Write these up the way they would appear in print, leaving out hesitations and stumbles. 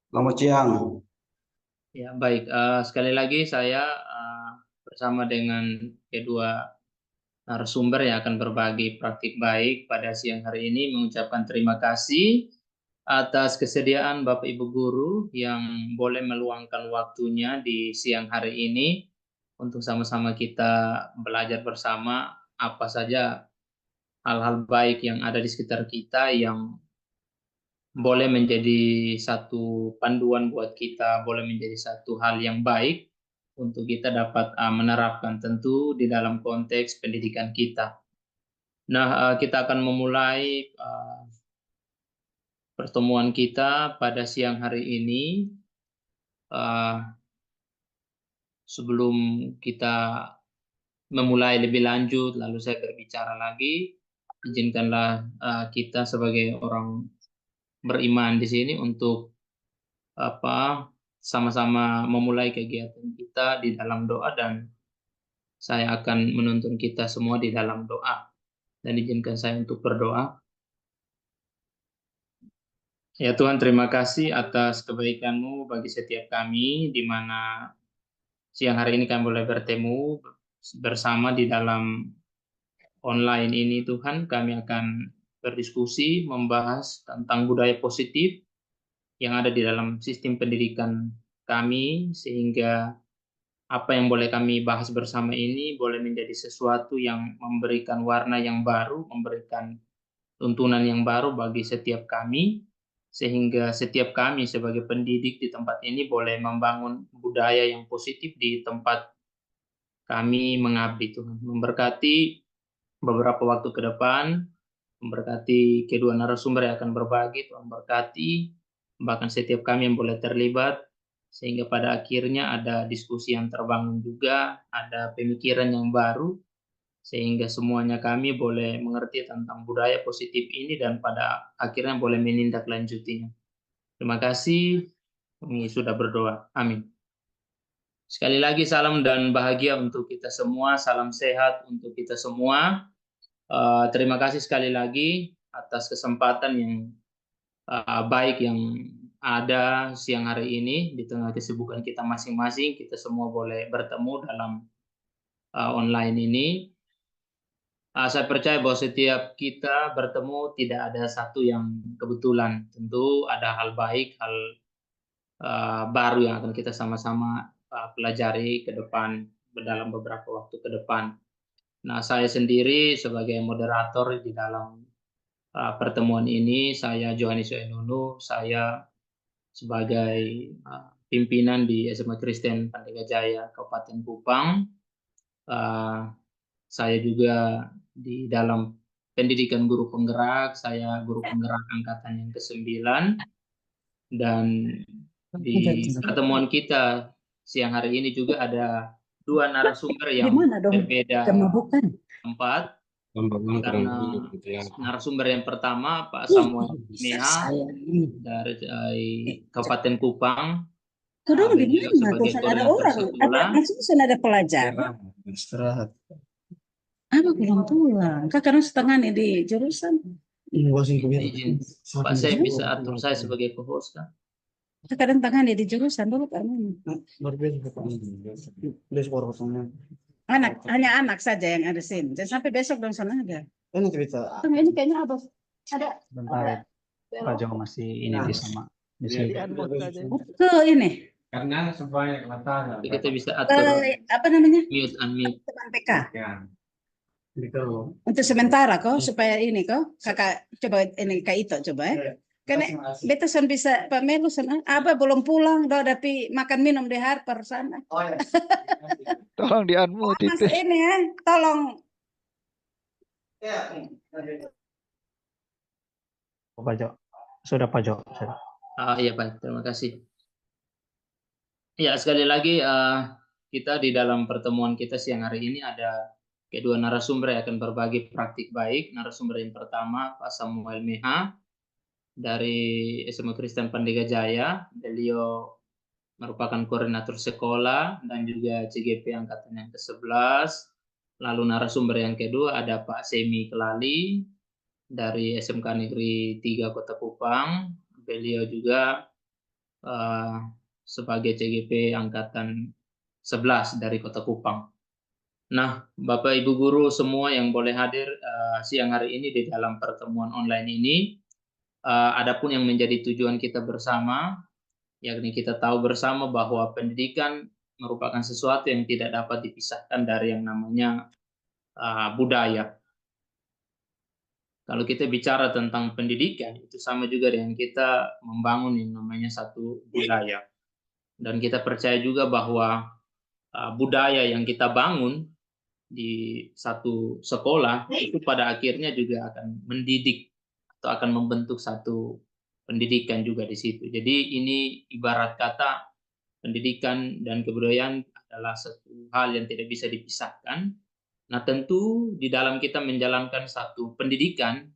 Selamat siang. Ya, baik. Sekali lagi saya bersama dengan kedua narasumber yang akan berbagi praktik baik pada siang hari ini mengucapkan terima kasih atas kesediaan Bapak Ibu guru yang boleh meluangkan waktunya di siang hari ini untuk sama-sama kita belajar bersama apa saja hal-hal baik yang ada di sekitar kita yang boleh menjadi satu panduan buat kita, boleh menjadi satu hal yang baik untuk kita dapat menerapkan tentu di dalam konteks pendidikan kita. Nah, kita akan memulai pertemuan kita pada siang hari ini. Uh, Sebelum kita memulai lebih lanjut, lalu saya berbicara lagi, izinkanlah kita sebagai orang beriman di sini untuk sama-sama memulai kegiatan kita di dalam doa dan saya akan menuntun kita semua di dalam doa dan izinkan saya untuk berdoa. Ya Tuhan, terima kasih atas kebaikan-Mu bagi setiap kami di mana siang hari ini kami boleh bertemu bersama di dalam online ini Tuhan. Kami akan berdiskusi membahas tentang budaya positif yang ada di dalam sistem pendidikan kami sehingga apa yang boleh kami bahas bersama ini boleh menjadi sesuatu yang memberikan warna yang baru, memberikan tuntunan yang baru bagi setiap kami, sehingga setiap kami sebagai pendidik di tempat ini boleh membangun budaya yang positif di tempat kami mengabdi. Tuhan memberkati beberapa waktu ke depan, memberkati kedua narasumber yang akan berbagi, Tuhan berkati, bahkan setiap kami yang boleh terlibat, sehingga pada akhirnya ada diskusi yang terbangun juga, ada pemikiran yang baru, sehingga semuanya kami boleh mengerti tentang budaya positif ini dan pada akhirnya boleh menindaklanjutinya. Terima kasih, kami sudah berdoa. Amin. Sekali lagi salam dan bahagia untuk kita semua, salam sehat untuk kita semua. Terima kasih sekali lagi atas kesempatan yang baik yang ada siang hari ini di tengah kesibukan kita masing-masing. Kita semua boleh bertemu dalam online ini. Saya percaya bahwa setiap kita bertemu tidak ada satu yang kebetulan. Tentu ada hal baik, hal baru yang akan kita sama-sama pelajari ke depan dalam beberapa waktu ke depan. Nah, saya sendiri sebagai moderator di dalam pertemuan ini, saya Johanis Enunu, saya sebagai pimpinan di SMA Kristen Pandega Jaya, Kabupaten Kupang. Saya juga di dalam pendidikan guru penggerak, saya guru penggerak angkatan yang ke-9, dan di pertemuan kita siang hari ini juga ada dua narasumber yang Gimana dong? berbeda Kemabukan. tempat. Karena narasumber yang pertama Pak Ih, Samuel Meha saya ini. dari Kabupaten Kupang. Kadang di Beliau mana? sebagai Kosan ada koordinator orang. Ada sekolah. maksudnya ada pelajar. Istirahat. Apa belum pulang? Kak karena setengah nih di jurusan. Izin Pak, saya bisa atur saya sebagai co-host kan? Kak kadang tangan nih di jurusan dulu kan. Anak hanya anak saja yang ada sini. Jadi sampai besok dong sana ada. Ini cerita. Ini kayaknya apa? Ada. Bentar ya, Pak Jo masih ini di sama di sini. Ke ini. Karena supaya kelihatan. Jadi kita bisa Ke atur apa namanya? mute unmute. Teman PK. Ya. Gitu. Untuk sementara kok supaya ini kok kakak coba ini Kak Ito coba ya. Karena beta son bisa pamelu son apa belum pulang udah tapi makan minum di Harper sana. Oh ya. Tolong di unmute Mas itu. ini ya, tolong. Ya. Pak Jo, sudah Pak Jo. Sudah. Iya baik, terima kasih. Ya sekali lagi kita di dalam pertemuan kita siang hari ini ada kedua narasumber yang akan berbagi praktik baik. Narasumber yang pertama Pak Samuel Meha dari SMA Kristen Pandega Jaya. Beliau merupakan koordinator sekolah dan juga CGP angkatan yang ke-11. Lalu narasumber yang kedua ada Pak Semi Kelali dari SMK Negeri 3 Kota Kupang. Beliau juga eh, sebagai CGP Angkatan 11 dari Kota Kupang. Nah, Bapak Ibu guru semua yang boleh hadir siang hari ini di dalam pertemuan online ini, adapun yang menjadi tujuan kita bersama, yakni kita tahu bersama bahwa pendidikan merupakan sesuatu yang tidak dapat dipisahkan dari yang namanya budaya. Kalau kita bicara tentang pendidikan, itu sama juga dengan kita membangun yang namanya satu budaya. Dan kita percaya juga bahwa budaya yang kita bangun di satu sekolah itu pada akhirnya juga akan mendidik atau akan membentuk satu pendidikan juga di situ. Jadi ini ibarat kata pendidikan dan kebudayaan adalah satu hal yang tidak bisa dipisahkan. Nah, tentu di dalam kita menjalankan satu pendidikan,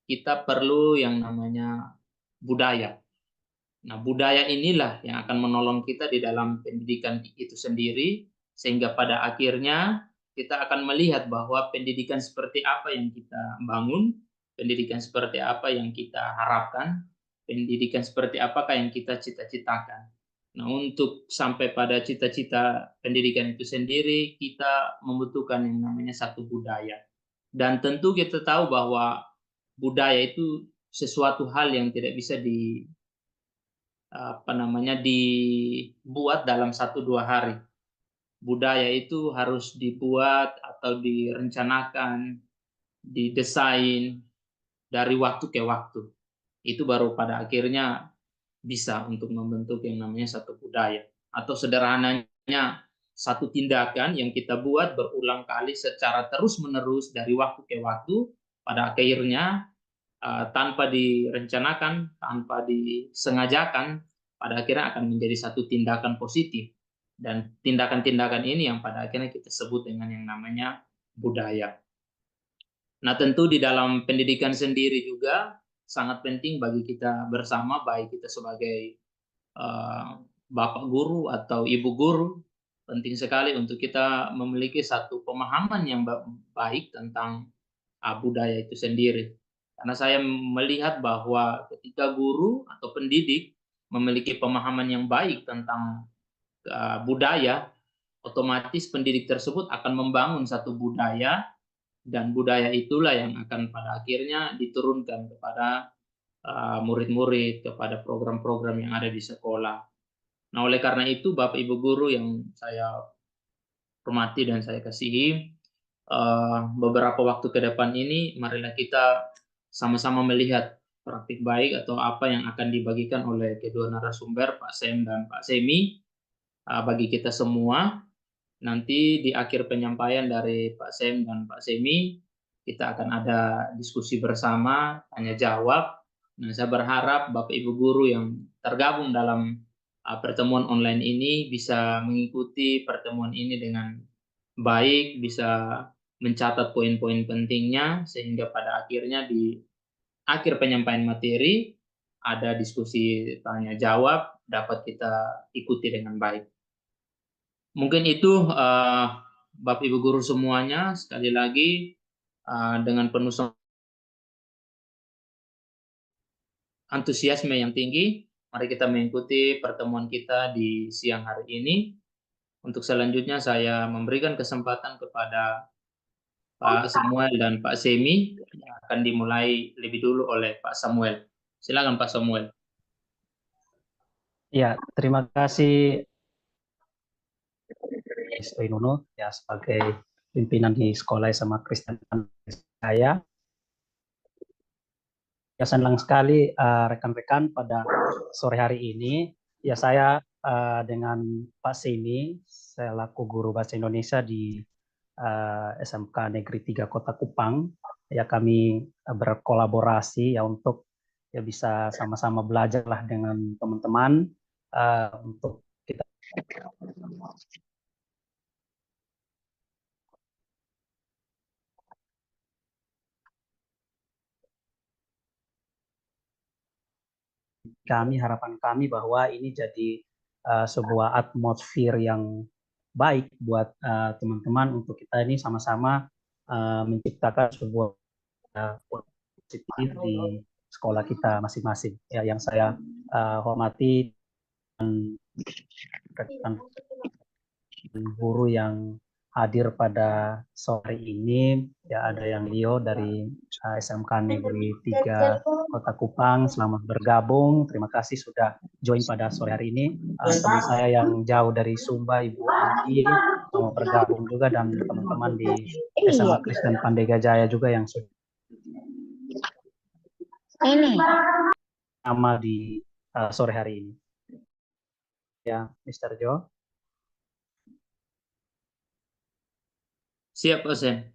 kita perlu yang namanya budaya. Nah, budaya inilah yang akan menolong kita di dalam pendidikan itu sendiri, sehingga pada akhirnya kita akan melihat bahwa pendidikan seperti apa yang kita bangun, pendidikan seperti apa yang kita harapkan, pendidikan seperti apakah yang kita cita-citakan. Nah, untuk sampai pada cita-cita pendidikan itu sendiri, kita membutuhkan yang namanya satu budaya. Dan tentu kita tahu bahwa budaya itu sesuatu hal yang tidak bisa dibuat dalam 1-2 hari. Budaya itu harus dibuat atau direncanakan, didesain dari waktu ke waktu. Itu baru pada akhirnya bisa untuk membentuk yang namanya satu budaya. Atau sederhananya satu tindakan yang kita buat berulang kali secara terus-menerus dari waktu ke waktu, pada akhirnya tanpa direncanakan, tanpa disengajakan, pada akhirnya akan menjadi satu tindakan positif. Dan tindakan-tindakan ini yang pada akhirnya kita sebut dengan yang namanya budaya. Nah, tentu di dalam pendidikan sendiri juga sangat penting bagi kita bersama, baik kita sebagai bapak guru atau ibu guru, penting sekali untuk kita memiliki satu pemahaman yang baik tentang budaya itu sendiri. Karena saya melihat bahwa ketika guru atau pendidik memiliki pemahaman yang baik tentang budaya, otomatis pendidik tersebut akan membangun satu budaya, dan budaya itulah yang akan pada akhirnya diturunkan kepada murid-murid, kepada program-program yang ada di sekolah. Nah, oleh karena itu, Bapak Ibu guru yang saya hormati dan saya kasihi, beberapa waktu ke depan ini, marilah kita sama-sama melihat praktik baik atau apa yang akan dibagikan oleh kedua narasumber, Pak Sem dan Pak Semi, bagi kita semua. Nanti di akhir penyampaian dari Pak Sem dan Pak Semi, kita akan ada diskusi bersama, tanya jawab. Nah, saya berharap Bapak Ibu guru yang tergabung dalam pertemuan online ini bisa mengikuti pertemuan ini dengan baik, bisa mencatat poin-poin pentingnya, sehingga pada akhirnya di akhir penyampaian materi ada diskusi tanya jawab dapat kita ikuti dengan baik. Mungkin itu Bapak Ibu guru semuanya, sekali lagi dengan penuh antusiasme yang tinggi, mari kita mengikuti pertemuan kita di siang hari ini. Untuk selanjutnya saya memberikan kesempatan kepada Pak Samuel dan Pak Semi, yang akan dimulai lebih dulu oleh Pak Samuel. Silakan Pak Samuel. Ya, terima kasih Istri Nuno ya sebagai pimpinan di sekolah SMA Kristen saya. Ya, senang sekali rekan-rekan pada sore hari ini. Ya, saya dengan Pak Semi, saya laku guru bahasa Indonesia di SMK Negeri 3 Kota Kupang. Ya, kami berkolaborasi ya untuk ya bisa sama-sama belajarlah dengan teman-teman untuk kita harapan kami bahwa ini jadi sebuah atmosfer yang baik buat teman-teman untuk kita ini sama-sama menciptakan sebuah positif di sekolah kita masing-masing. Ya, yang saya hormati rekan guru yang hadir pada sore ini. Ya, ada yang Leo dari SMK Negeri 3 Kota Kupang, selamat bergabung. Terima kasih sudah join pada sore hari ini. Teman saya yang jauh dari Sumba, Ibu Andi, selamat bergabung juga, dan teman-teman di SMA Kristen Pandega Jaya juga yang sudah sama di sore hari ini. Ya, Mr. Jo. Siap, Osen.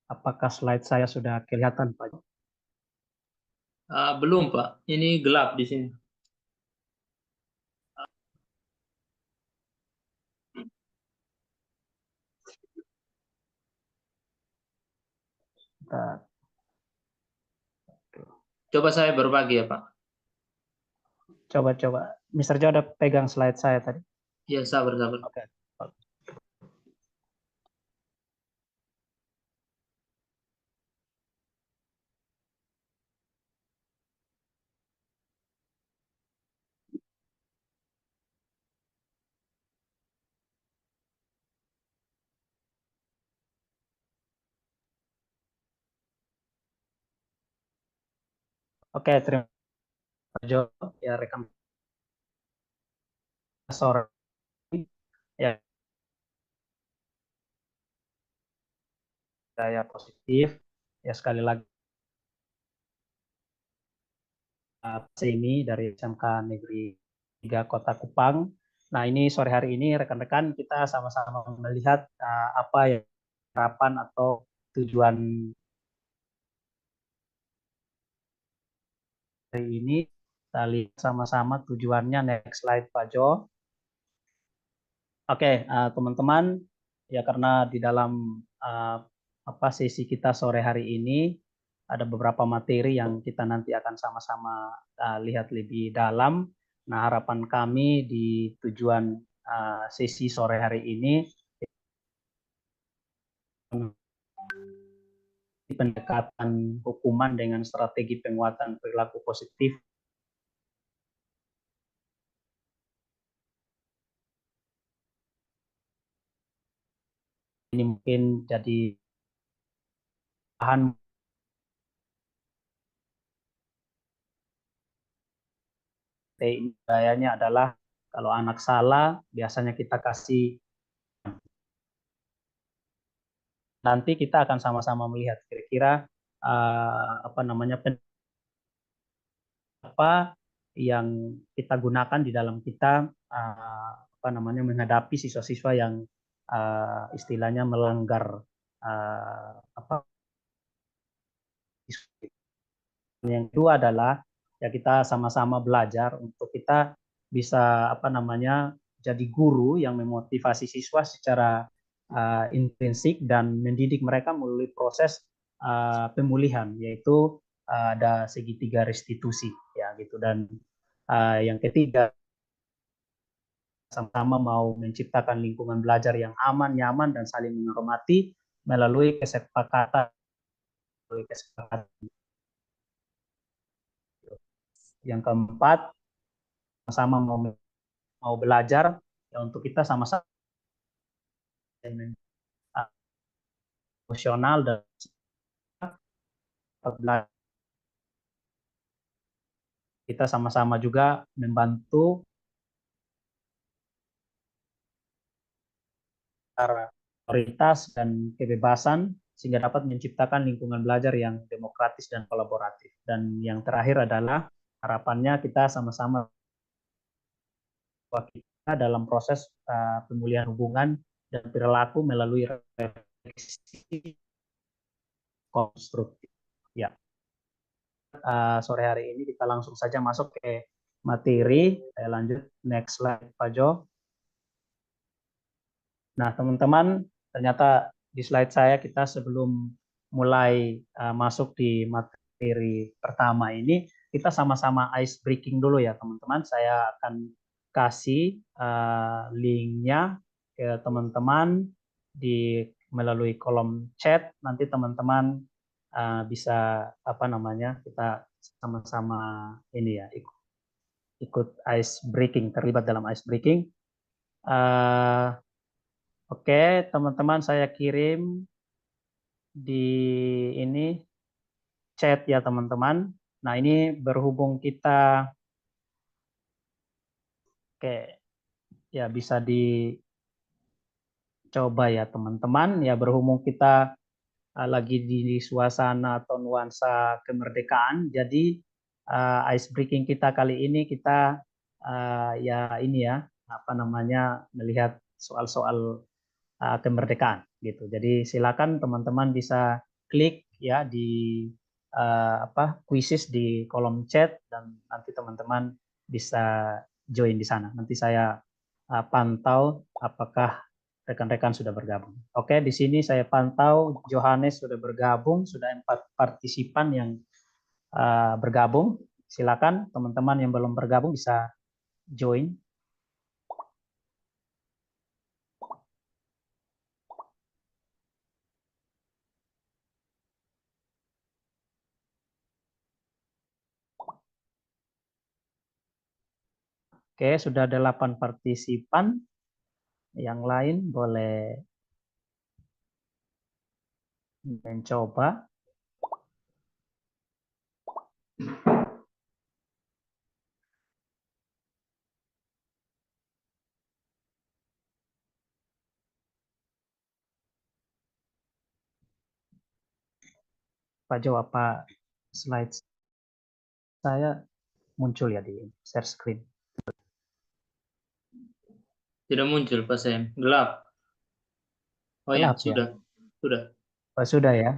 Apakah slide saya sudah kelihatan, Pak? Belum, Pak. Ini gelap di sini. Bentar. Coba saya berbagi ya, Pak. Coba. Mr. Jo ada pegang slide saya tadi? Ya, sabar. Oke. Oke, terima kasih Jo. Ya, rekam sore ya, saya positif. Ya, sekali lagi ini dari SMK Negeri 3 Kota Kupang. Nah, ini sore hari ini rekan-rekan kita sama-sama melihat apa yang harapan atau tujuan hari ini. Kita lihat sama-sama tujuannya. Next slide, Pak Jo. Oke, teman-teman, ya karena di dalam sesi kita sore hari ini ada beberapa materi yang kita nanti akan sama-sama lihat lebih dalam. Nah, harapan kami di tujuan sesi sore hari ini pendekatan hukuman dengan strategi penguatan perilaku positif. Ini mungkin jadi bahan gayanya adalah kalau anak salah biasanya kita kasih, nanti kita akan sama-sama melihat kira-kira apa yang kita gunakan di dalam kita menghadapi siswa-siswa yang istilahnya melanggar yang kedua adalah ya kita sama-sama belajar untuk kita bisa jadi guru yang memotivasi siswa secara intrinsik dan mendidik mereka melalui proses pemulihan, yaitu ada segitiga restitusi ya gitu. Dan yang ketiga, sama-sama mau menciptakan lingkungan belajar yang aman, nyaman, dan saling menghormati melalui kesepakatan. Yang keempat, sama mau belajar ya untuk kita sama-sama emosional dan kita sama-sama juga membantu otoritas dan kebebasan sehingga dapat menciptakan lingkungan belajar yang demokratis dan kolaboratif. Dan yang terakhir adalah harapannya kita sama-sama kita dalam proses pemulihan hubungan dan perilaku melalui refleksi konstruktif. Ya. Sore hari ini kita langsung saja masuk ke materi. Saya lanjut next slide, Pak Jo. Nah, teman-teman, ternyata di slide saya kita sebelum mulai masuk di materi pertama ini, kita sama-sama ice breaking dulu ya, teman-teman. Saya akan kasih linknya ke teman-teman melalui kolom chat. Nanti teman-teman bisa kita sama-sama ini ya ikut ice breaking, terlibat dalam ice breaking. Oke, teman-teman, saya kirim di ini chat ya teman-teman. Nah, ini berhubung kita ya bisa dicoba ya teman-teman, ya berhubung kita lagi di suasana atau nuansa kemerdekaan, jadi ice breaking kita kali ini kita melihat soal-soal kemerdekaan gitu. Jadi silakan teman-teman bisa klik ya di quizzes di kolom chat dan nanti teman-teman bisa join di sana. Nanti saya pantau apakah rekan-rekan sudah bergabung. Oke, di sini saya pantau Johannes sudah bergabung, sudah 4 partisipan yang bergabung. Silakan teman-teman yang belum bergabung bisa join. Oke, sudah ada 8 partisipan. Yang lain boleh mencoba. Pak Jo, apa slide saya muncul ya di share screen? Tidak muncul Pak Sam, gelap. Oh ya, Gelap ya? sudah. Sudah. Oh, sudah ya.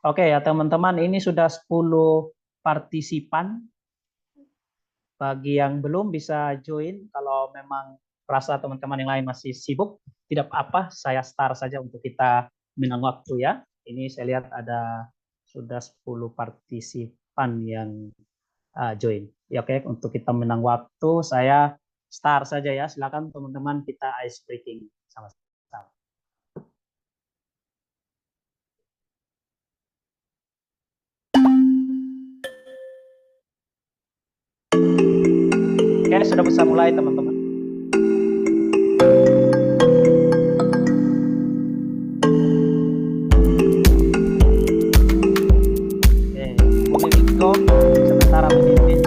Oke ya teman-teman, ini sudah 10 partisipan. Bagi yang belum bisa join, kalau memang rasa teman-teman yang lain masih sibuk, tidak apa-apa, saya start saja untuk kita menang waktu ya. Ini saya lihat ada sudah 10 partisipan yang join. Ya, oke, untuk kita menang waktu, saya start saja ya. Silakan teman-teman kita ice breaking sama-sama. Oke, sudah bisa mulai teman-teman. Oke, Miko sementara memimpin.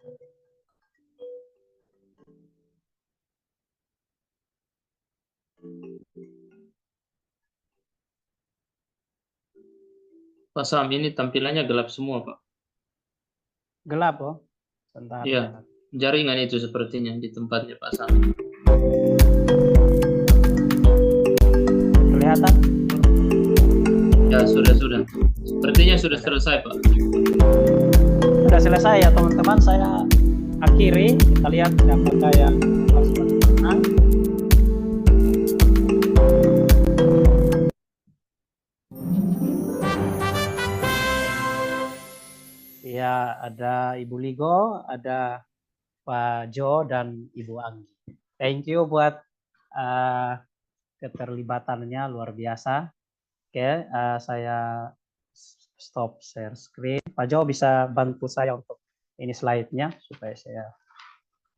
Pak Sam, ini tampilannya gelap semua, Pak. Gelap, oh. Sebentar. Iya, jaringan itu sepertinya di tempatnya Pak Sam. Kelihatan? Ya, sudah. Sepertinya sudah selesai, Pak. Sudah selesai ya teman-teman, saya akhiri. Kita lihat apakah yang mana. Ya, ada Ibu Ligo, ada Pak Jo, dan Ibu Anggi. Thank you buat keterlibatannya, luar biasa. Oke, saya stop share screen. Pak Jo bisa bantu saya untuk ini slide-nya supaya saya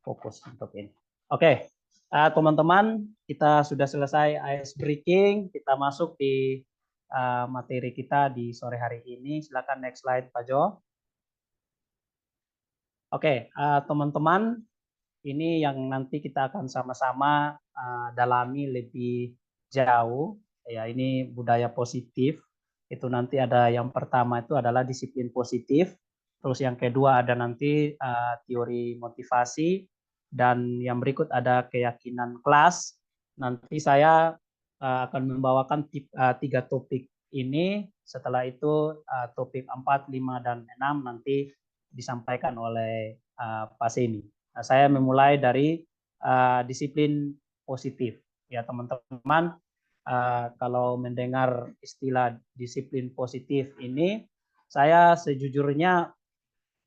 fokus untuk ini. Oke, teman-teman, kita sudah selesai ice breaking. Kita masuk di materi kita di sore hari ini. Silakan next slide, Pak Jo. Oke, teman-teman, ini yang nanti kita akan sama-sama dalami lebih jauh. Ya, ini budaya positif. Itu nanti ada yang pertama itu adalah disiplin positif. Terus yang kedua ada nanti teori motivasi. Dan yang berikut ada keyakinan kelas. Nanti saya akan membawakan 3 topik ini. Setelah itu topik 4, 5, dan 6 nanti disampaikan oleh Pak Seni. Nah, saya memulai dari disiplin positif. Ya teman-teman, kalau mendengar istilah disiplin positif ini, saya sejujurnya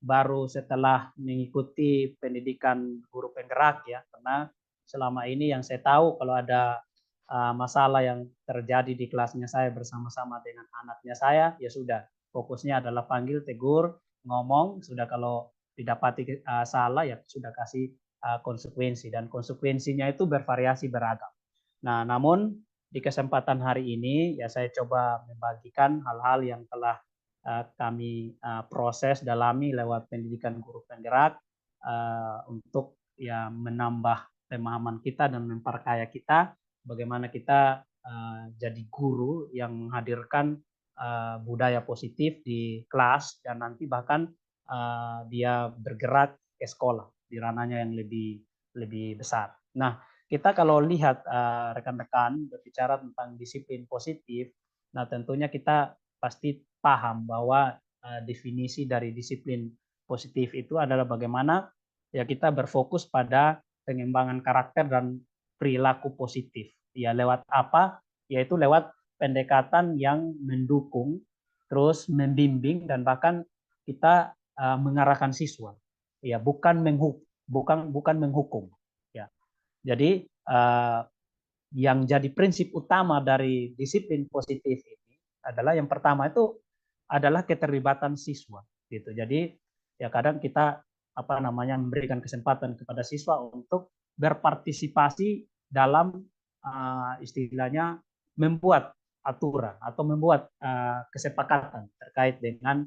baru setelah mengikuti pendidikan guru penggerak ya, karena selama ini yang saya tahu kalau ada masalah yang terjadi di kelasnya saya bersama-sama dengan anaknya saya, ya sudah fokusnya adalah panggil, tegur, ngomong, sudah kalau didapati salah ya sudah kasih konsekuensi, dan konsekuensinya itu bervariasi beragam. Nah, namun di kesempatan hari ini ya saya coba membagikan hal-hal yang telah kami proses dalami lewat pendidikan guru penggerak untuk ya menambah pemahaman kita dan memperkaya kita bagaimana kita jadi guru yang menghadirkan budaya positif di kelas dan nanti bahkan dia bergerak ke sekolah di ranahnya yang lebih besar. Nah, kita kalau lihat rekan-rekan berbicara tentang disiplin positif, nah tentunya kita pasti paham bahwa definisi dari disiplin positif itu adalah bagaimana ya kita berfokus pada pengembangan karakter dan perilaku positif. Ya lewat apa? Yaitu lewat pendekatan yang mendukung, terus membimbing dan bahkan kita mengarahkan siswa. Ya bukan menghukum. Ya. Jadi yang jadi prinsip utama dari disiplin positif ini adalah yang pertama itu adalah keterlibatan siswa gitu. Jadi ya kadang kita memberikan kesempatan kepada siswa untuk berpartisipasi dalam istilahnya membuat aturan atau membuat kesepakatan terkait dengan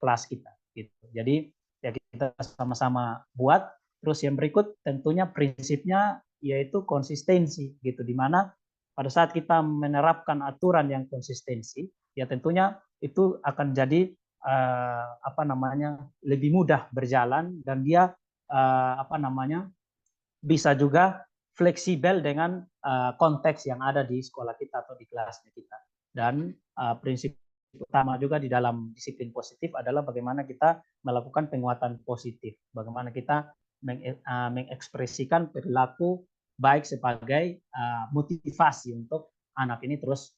kelas kita gitu. Jadi ya kita sama-sama buat. Terus yang berikut tentunya prinsipnya yaitu konsistensi gitu, di mana pada saat kita menerapkan aturan yang konsistensi ya tentunya itu akan jadi lebih mudah berjalan dan dia bisa juga fleksibel dengan konteks yang ada di sekolah kita atau di kelasnya kita. Dan prinsip utama juga di dalam disiplin positif adalah bagaimana kita melakukan penguatan positif, bagaimana kita mengekspresikan perilaku baik sebagai motivasi untuk anak ini terus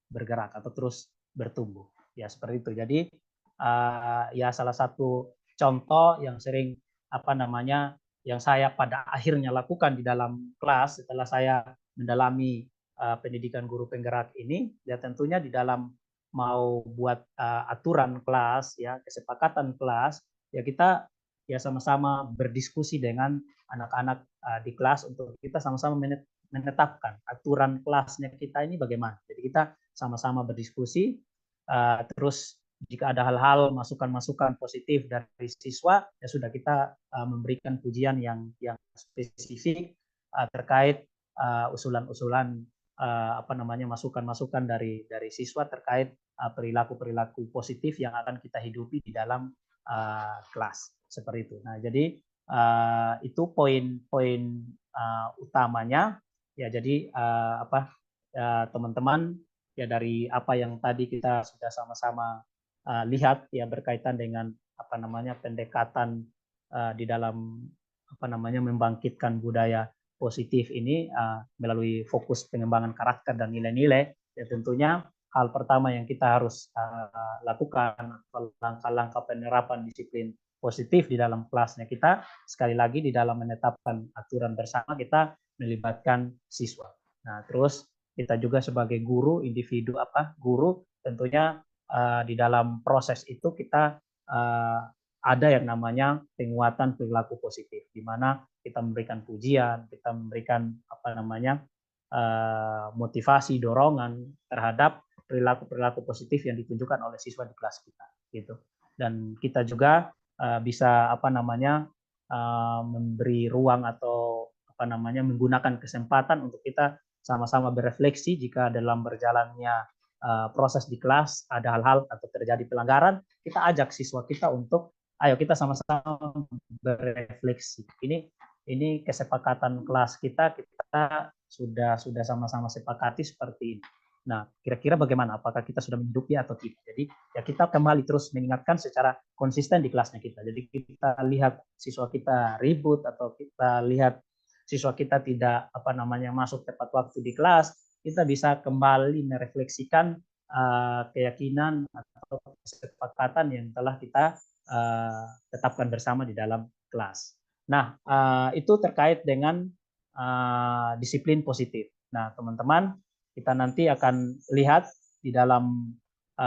bergerak atau terus bertumbuh. Ya seperti itu. Jadi ya salah satu contoh yang sering yang saya pada akhirnya lakukan di dalam kelas setelah saya mendalami pendidikan guru penggerak ini, ya tentunya di dalam mau buat aturan kelas, ya kesepakatan kelas, ya kita ya sama-sama berdiskusi dengan anak-anak di kelas untuk kita sama-sama menetapkan aturan kelasnya kita ini bagaimana. Jadi kita sama-sama berdiskusi, terus jika ada hal-hal masukan-masukan positif dari siswa, ya sudah kita memberikan pujian yang spesifik terkait usulan-usulan masukan-masukan dari siswa terkait perilaku-perilaku positif yang akan kita hidupi di dalam kelas seperti itu. Nah, jadi itu poin-poin utamanya ya. Jadi teman-teman ya, dari apa yang tadi kita sudah sama-sama lihat ya berkaitan dengan pendekatan di dalam membangkitkan budaya positif ini melalui fokus pengembangan karakter dan nilai-nilai, ya tentunya hal pertama yang kita harus lakukan langkah-langkah penerapan disiplin positif di dalam kelasnya kita, sekali lagi di dalam menetapkan aturan bersama kita melibatkan siswa. Nah, terus kita juga sebagai guru, individu guru, tentunya di dalam proses itu kita ada yang namanya penguatan perilaku positif, di mana kita memberikan pujian, kita memberikan motivasi, dorongan terhadap perilaku-perilaku positif yang ditunjukkan oleh siswa di kelas kita, gitu. Dan kita juga bisa memberi ruang atau menggunakan kesempatan untuk kita sama-sama berefleksi jika dalam berjalannya proses di kelas ada hal-hal atau terjadi pelanggaran, kita ajak siswa kita untuk ayo kita sama-sama berefleksi. Ini kesepakatan kelas kita sudah sama-sama sepakati seperti ini. Nah, kira-kira bagaimana? Apakah kita sudah menghidupi atau tidak? Jadi ya kita kembali terus mengingatkan secara konsisten di kelasnya kita. Jadi kita lihat siswa kita ribut atau kita lihat siswa kita tidak masuk tepat waktu di kelas, kita bisa kembali merefleksikan keyakinan atau kesepakatan yang telah kita tetapkan bersama di dalam kelas. Nah, itu terkait dengan disiplin positif. Nah, teman-teman, kita nanti akan lihat di dalam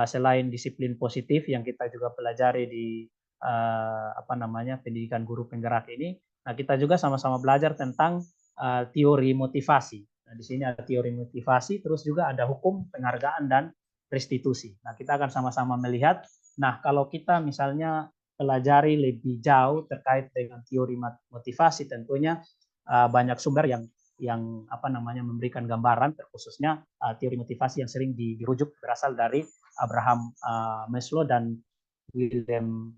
selain disiplin positif yang kita juga pelajari di pendidikan guru penggerak ini. Nah, kita juga sama-sama belajar tentang teori motivasi. Nah, di sini ada teori motivasi, terus juga ada hukum penghargaan dan restitusi. Nah, kita akan sama-sama melihat. Nah, kalau kita misalnya pelajari lebih jauh terkait dengan teori motivasi, tentunya banyak sumber yang memberikan gambaran, terkhususnya teori motivasi yang sering dirujuk berasal dari Abraham Maslow dan William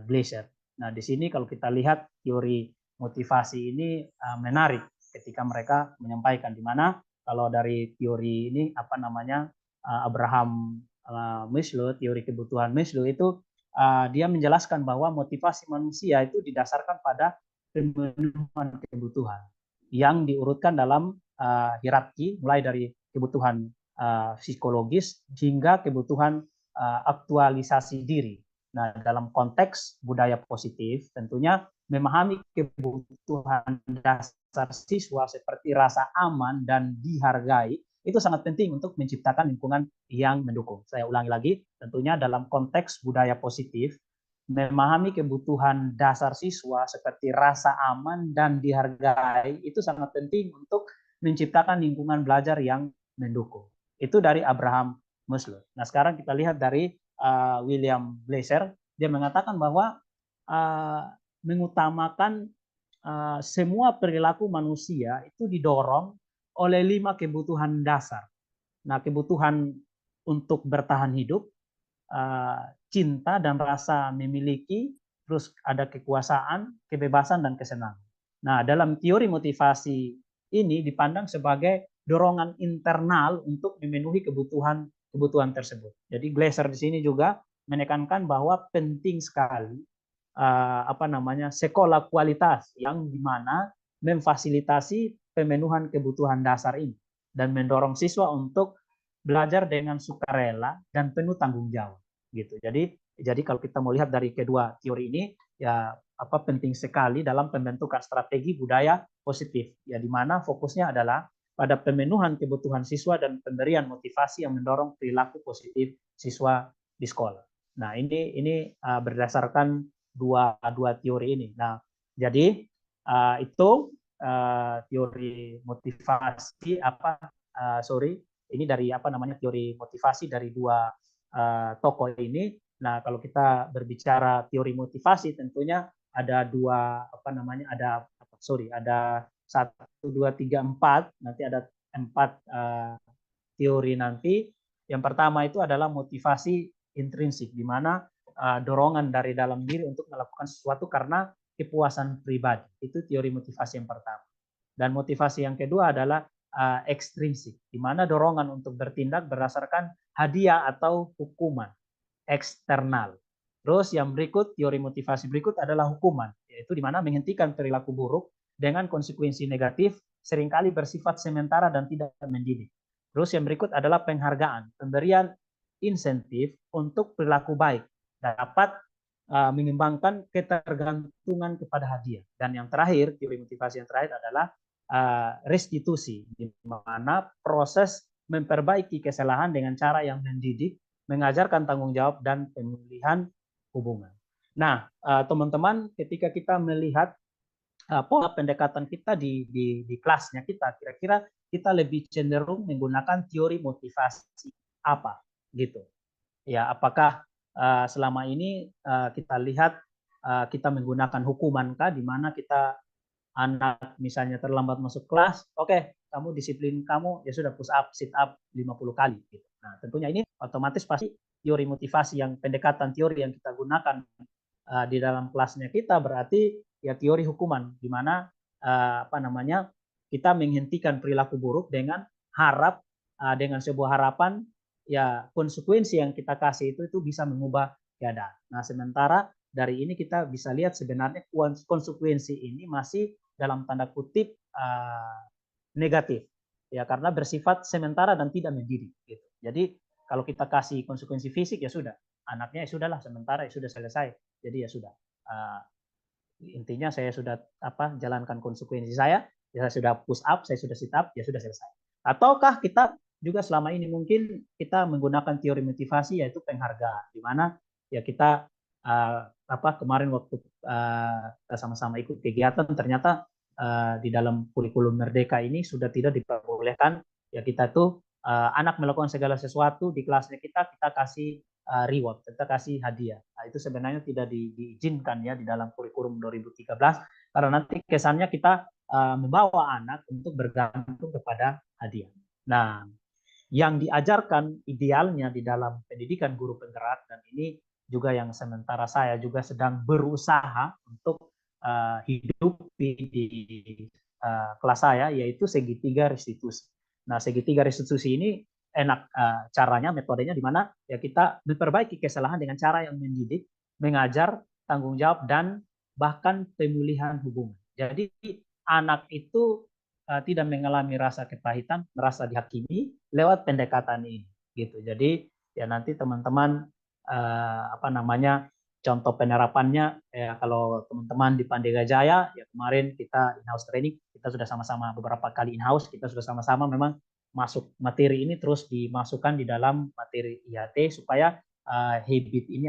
Glasser. Nah, di sini kalau kita lihat teori motivasi ini menarik ketika mereka menyampaikan, di mana kalau dari teori ini Abraham Maslow, teori kebutuhan Maslow itu dia menjelaskan bahwa motivasi manusia itu didasarkan pada pemenuhan kebutuhan yang diurutkan dalam hierarki, mulai dari kebutuhan psikologis hingga kebutuhan aktualisasi diri. Nah, dalam konteks budaya positif, tentunya memahami kebutuhan dasar siswa seperti rasa aman dan dihargai itu sangat penting untuk menciptakan lingkungan yang mendukung. Saya ulangi lagi, tentunya dalam konteks budaya positif, memahami kebutuhan dasar siswa seperti rasa aman dan dihargai itu sangat penting untuk menciptakan lingkungan belajar yang mendukung. Itu dari Abraham Maslow. Nah, sekarang kita lihat dari William Glasser. Dia mengatakan bahwa mengutamakan semua perilaku manusia itu didorong oleh 5 kebutuhan dasar. Nah, kebutuhan untuk bertahan hidup, cinta dan rasa memiliki, terus ada kekuasaan, kebebasan, dan kesenangan. Nah, dalam teori motivasi ini dipandang sebagai dorongan internal untuk memenuhi kebutuhan tersebut. Jadi Glasser di sini juga menekankan bahwa penting sekali sekolah kualitas yang dimana memfasilitasi pemenuhan kebutuhan dasar ini dan mendorong siswa untuk belajar dengan sukarela dan penuh tanggung jawab, gitu. Jadi kalau kita mau lihat dari kedua teori ini, ya penting sekali dalam pembentukan strategi budaya positif, ya di mana fokusnya adalah pada pemenuhan kebutuhan siswa dan pemberian motivasi yang mendorong perilaku positif siswa di sekolah. Nah, ini berdasarkan dua teori ini. Nah, jadi itu teori motivasi ini dari teori motivasi dari dua tokoh ini. Nah, kalau kita berbicara teori motivasi, tentunya ada ada 1, 2, 3, 4. Nanti ada 4 teori nanti. Yang pertama itu adalah motivasi intrinsik, di mana dorongan dari dalam diri untuk melakukan sesuatu karena kepuasan pribadi. Itu teori motivasi yang pertama. Dan motivasi yang kedua adalah ekstrinsik, di mana dorongan untuk bertindak berdasarkan hadiah atau hukuman eksternal. Terus yang berikut, teori motivasi berikut adalah hukuman, yaitu di mana menghentikan perilaku buruk dengan konsekuensi negatif seringkali bersifat sementara dan tidak mendidik. Terus yang berikut adalah penghargaan, pemberian insentif untuk perilaku baik dapat mengembangkan ketergantungan kepada hadiah. Dan yang terakhir, teori motivasi yang terakhir adalah restitusi, di mana proses memperbaiki kesalahan dengan cara yang mendidik, mengajarkan tanggung jawab dan pemulihan hubungan. Nah, teman-teman, ketika kita melihat pola pendekatan kita di kelasnya kita, kira-kira kita lebih cenderung menggunakan teori motivasi apa gitu. Ya, apakah selama ini kita lihat kita menggunakan hukuman kah, di mana kita anak misalnya terlambat masuk kelas, oke, kamu disiplin kamu ya sudah push up, sit up 50 kali gitu. Nah, tentunya ini otomatis pasti teori motivasi yang pendekatan teori yang kita gunakan di dalam kelasnya kita berarti ya teori hukuman, di mana kita menghentikan perilaku buruk dengan dengan sebuah harapan ya konsekuensi yang kita kasih itu bisa mengubah keadaan. Nah, sementara dari ini kita bisa lihat sebenarnya konsekuensi ini masih dalam tanda kutip negatif ya, karena bersifat sementara dan tidak mendidik gitu. Jadi kalau kita kasih konsekuensi fisik ya sudah, anaknya ya sudahlah sementara, ya sudah selesai. Jadi ya sudah, intinya saya sudah jalankan konsekuensi saya, ya saya sudah push up, saya sudah sit up, ya sudah selesai. Ataukah kita juga selama ini mungkin kita menggunakan teori motivasi yaitu penghargaan, di mana ya kita kemarin waktu kita sama-sama ikut kegiatan ternyata di dalam kurikulum Merdeka ini sudah tidak diperbolehkan ya kita tuh anak melakukan segala sesuatu di kelasnya kita kasih reward, kita kasih hadiah. Nah, itu sebenarnya tidak diizinkan ya di dalam kurikulum 2013 karena nanti kesannya kita membawa anak untuk bergantung kepada hadiah. Nah, yang diajarkan idealnya di dalam pendidikan guru penggerak, dan ini juga yang sementara saya juga sedang berusaha untuk hidupi di kelas saya, yaitu segitiga restitusi. Nah, segitiga restitusi ini enak caranya, metodenya di mana ya kita memperbaiki kesalahan dengan cara yang mendidik, mengajar, tanggung jawab, dan bahkan pemulihan hubungan. Jadi anak itu tidak mengalami rasa kepahitan, merasa dihakimi lewat pendekatan ini, gitu. Jadi ya nanti teman-teman contoh penerapannya ya kalau teman-teman di Pandega Jaya ya kemarin kita in-house training, kita sudah sama-sama beberapa kali in-house, kita sudah sama-sama memang masuk materi ini terus dimasukkan di dalam materi IHT supaya habit ini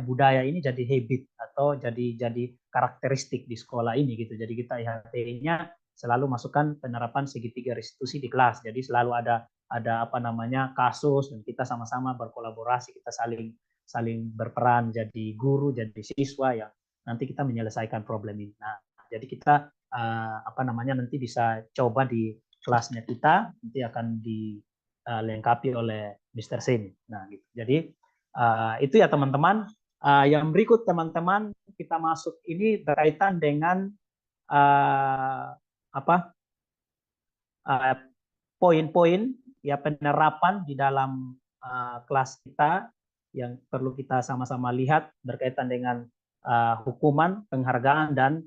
budaya ini jadi habit atau jadi karakteristik di sekolah ini gitu. Jadi kita IHT-nya selalu masukkan penerapan segitiga restitusi di kelas. Jadi selalu ada kasus dan kita sama-sama berkolaborasi, kita saling berperan jadi guru, jadi siswa yang nanti kita menyelesaikan problem ini. Nah, jadi kita nanti bisa coba di kelasnya kita, nanti akan dilengkapi oleh Mr. Semi. Nah, gitu. Jadi itu ya teman-teman. Yang berikut teman-teman kita masuk ini berkaitan dengan poin-poin ya penerapan di dalam kelas kita yang perlu kita sama-sama lihat berkaitan dengan hukuman, penghargaan, dan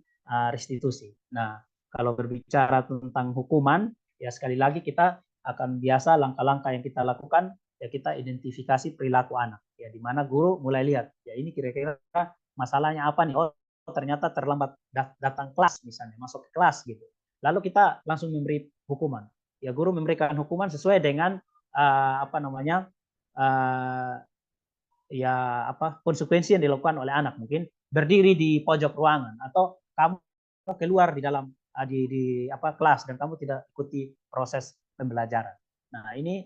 restitusi. Nah, kalau berbicara tentang hukuman, ya sekali lagi kita akan biasa langkah-langkah yang kita lakukan, ya kita identifikasi perilaku anak. Ya, di mana guru mulai lihat, ya ini kira-kira masalahnya apa nih? Oh, ternyata terlambat datang kelas misalnya, masuk ke kelas gitu. Lalu kita langsung memberi hukuman. Ya, guru memberikan hukuman sesuai dengan konsekuensi yang dilakukan oleh anak. Mungkin berdiri di pojok ruangan atau kamu keluar di dalam kelas dan kamu tidak ikuti proses pembelajaran. Nah, ini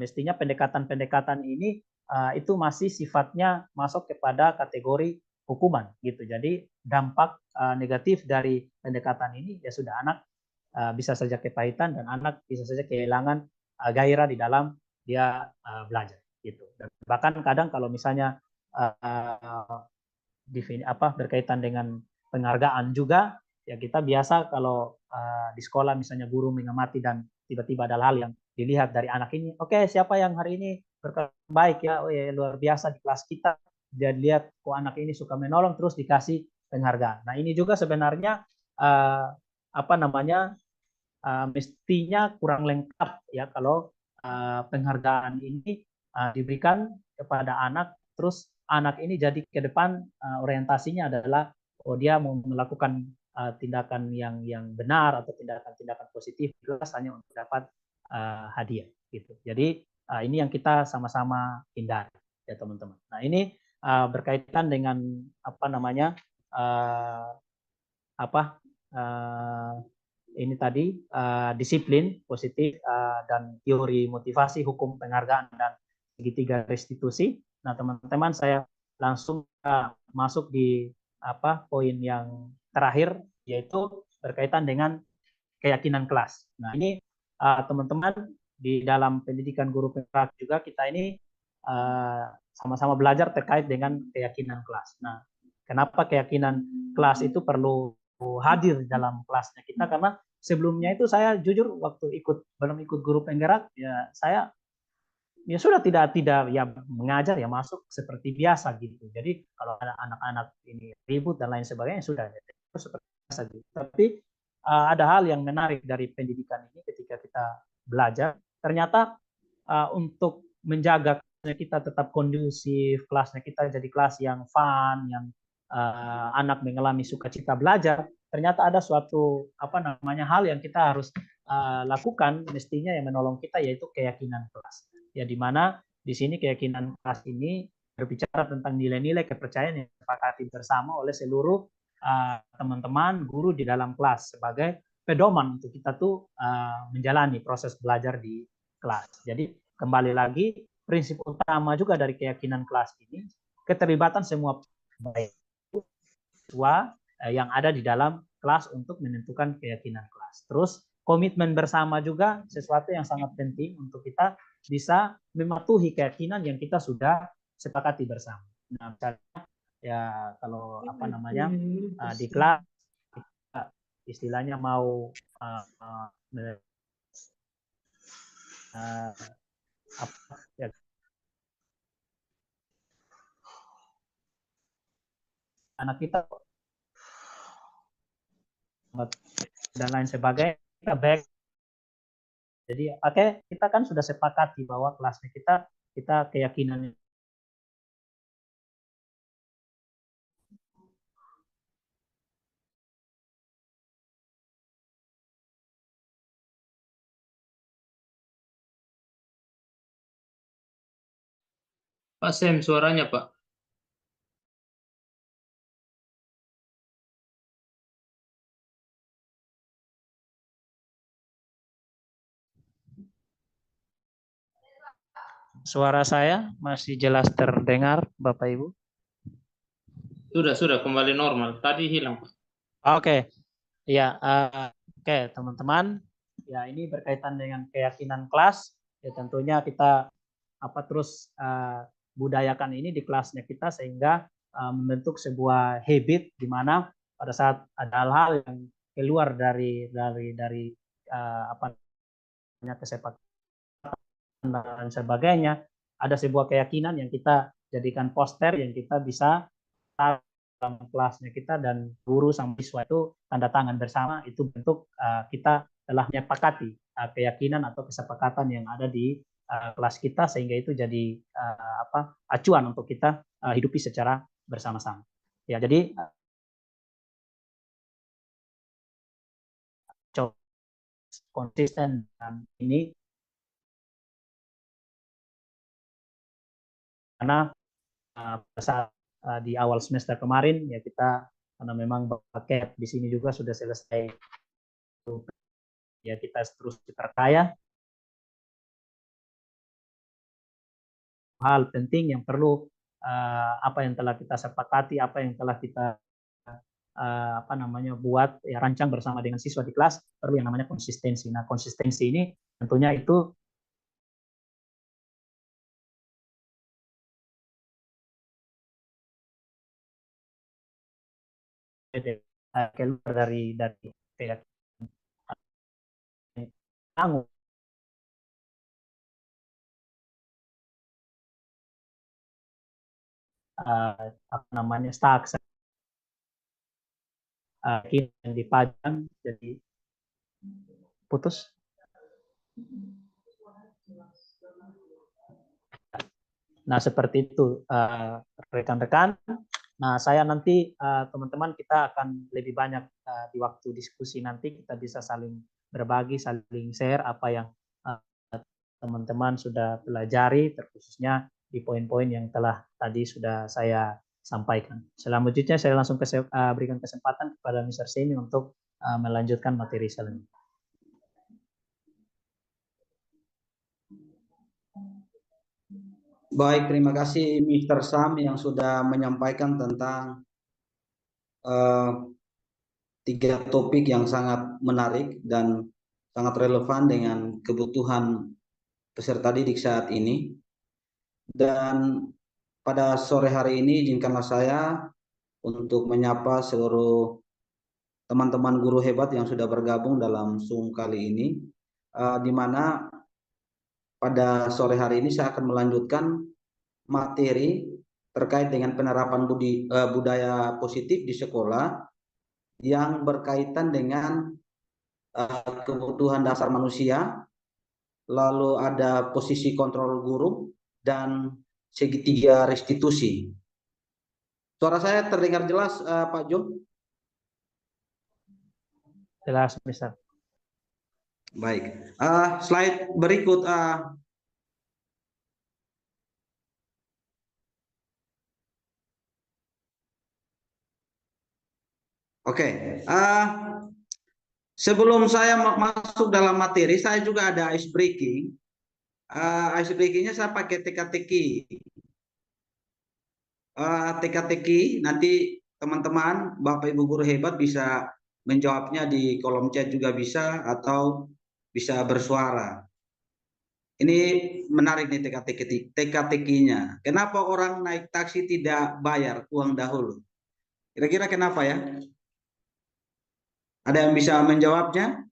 mestinya pendekatan-pendekatan ini itu masih sifatnya masuk kepada kategori hukuman gitu. Jadi dampak negatif dari pendekatan ini ya sudah, anak bisa saja kepahitan dan anak bisa saja kehilangan gairah di dalam dia belajar gitu. Dan bahkan kadang kalau misalnya berkaitan dengan penghargaan juga, ya kita biasa kalau di sekolah misalnya guru mengamati dan tiba-tiba ada hal yang dilihat dari anak ini, oke, siapa yang hari ini berkelakuan baik ya, oh ya luar biasa di kelas kita, dia lihat kok anak ini suka menolong terus dikasih penghargaan. Nah ini juga sebenarnya mestinya kurang lengkap ya kalau penghargaan ini diberikan kepada anak, terus anak ini jadi ke depan orientasinya adalah oh dia mau melakukan tindakan yang benar atau tindakan-tindakan positif jelas hanya untuk dapat hadiah gitu. Jadi ini yang kita sama-sama hindari ya teman-teman. Nah ini berkaitan dengan ini tadi disiplin positif dan teori motivasi, hukum penghargaan dan segitiga restitusi. Nah teman-teman, saya langsung masuk di poin yang terakhir, yaitu berkaitan dengan keyakinan kelas. Nah ini teman-teman di dalam pendidikan guru penggerak juga kita ini sama-sama belajar terkait dengan keyakinan kelas. Nah kenapa keyakinan kelas itu perlu hadir dalam kelasnya kita, karena sebelumnya itu saya jujur waktu belum ikut guru penggerak ya saya ya sudah tidak ya mengajar ya masuk seperti biasa gitu. Jadi kalau ada anak-anak ini ribut dan lain sebagainya sudah itu seperti biasa gitu. Tapi ada hal yang menarik dari pendidikan ini ketika kita belajar, ternyata untuk menjaga kelasnya kita tetap kondusif, kelasnya kita jadi kelas yang fun, yang anak mengalami sukacita belajar, ternyata ada suatu hal yang kita harus lakukan mestinya yang menolong kita, yaitu keyakinan kelas. Ya di mana di sini keyakinan kelas ini berbicara tentang nilai-nilai kepercayaan yang disepakati bersama oleh seluruh teman-teman guru di dalam kelas sebagai pedoman untuk kita tuh menjalani proses belajar di kelas. Jadi kembali lagi prinsip utama juga dari keyakinan kelas ini keterlibatan semua baik siswa yang ada di dalam kelas untuk menentukan keyakinan kelas. Terus komitmen bersama juga sesuatu yang sangat penting untuk kita bisa mematuhi keyakinan yang kita sudah sepakati bersama. Nah, misalnya ya kalau di kelas istilahnya mau anak kita dan lain sebagainya, kita back. Jadi kita kan sudah sepakati bahwa kelasnya kita keyakinannya Pak Sem, suaranya Pak. suara saya masih jelas terdengar, Bapak Ibu? Sudah kembali normal. Tadi hilang Pak. Oke, ya, oke teman-teman, ya ini berkaitan dengan keyakinan kelas. Ya tentunya kita terus budayakan ini di kelasnya kita sehingga membentuk sebuah habit di mana pada saat ada hal-hal yang keluar dari kesepakatan dan sebagainya, ada sebuah keyakinan yang kita jadikan poster yang kita bisa dalam kelasnya kita, dan guru sama siswa itu tanda tangan bersama, itu bentuk kita telah menyepakati keyakinan atau kesepakatan yang ada di kelas kita, sehingga itu jadi acuan untuk kita hidupi secara bersama-sama. Ya, jadi konsisten dan ini karena saat di awal semester kemarin ya kita karena memang paket di sini juga sudah selesai, ya kita terus diperkaya hal penting yang perlu apa yang telah kita sepakati, apa yang telah kita buat ya, rancang bersama dengan siswa di kelas, perlu yang namanya konsistensi. Nah, konsistensi ini tentunya itu keluar dari keyakinan tanggung stuck yang dipajang jadi putus. Nah, seperti itu rekan-rekan. Nah, saya nanti teman-teman kita akan lebih banyak di waktu diskusi nanti kita bisa saling berbagi, saling share apa yang teman-teman sudah pelajari, terkhususnya di poin-poin yang telah tadi sudah saya sampaikan. Selanjutnya saya langsung berikan kesempatan kepada Mr. Semi untuk melanjutkan materi selanjutnya. Baik, terima kasih Mr. Sam yang sudah menyampaikan tentang 3 topik yang sangat menarik dan sangat relevan dengan kebutuhan peserta didik saat ini. Dan pada sore hari ini izinkanlah saya untuk menyapa seluruh teman-teman guru hebat yang sudah bergabung dalam Zoom kali ini, di mana pada sore hari ini saya akan melanjutkan materi terkait dengan penerapan budaya positif di sekolah yang berkaitan dengan kebutuhan dasar manusia, lalu ada posisi kontrol guru, dan segitiga restitusi. Suara saya terdengar jelas, Pak Jo? Jelas, Mister. Baik, slide berikut. Oke, sebelum saya masuk dalam materi, saya juga ada ice breaking. Ice breakingnya saya pakai teka-teki. Teka-teki, nanti teman-teman, Bapak Ibu guru hebat bisa menjawabnya di kolom chat juga bisa, atau bisa bersuara. Ini menarik nih teka-tekinya. Kenapa orang naik taksi tidak bayar uang dahulu? Kira-kira kenapa ya? Ada yang bisa menjawabnya?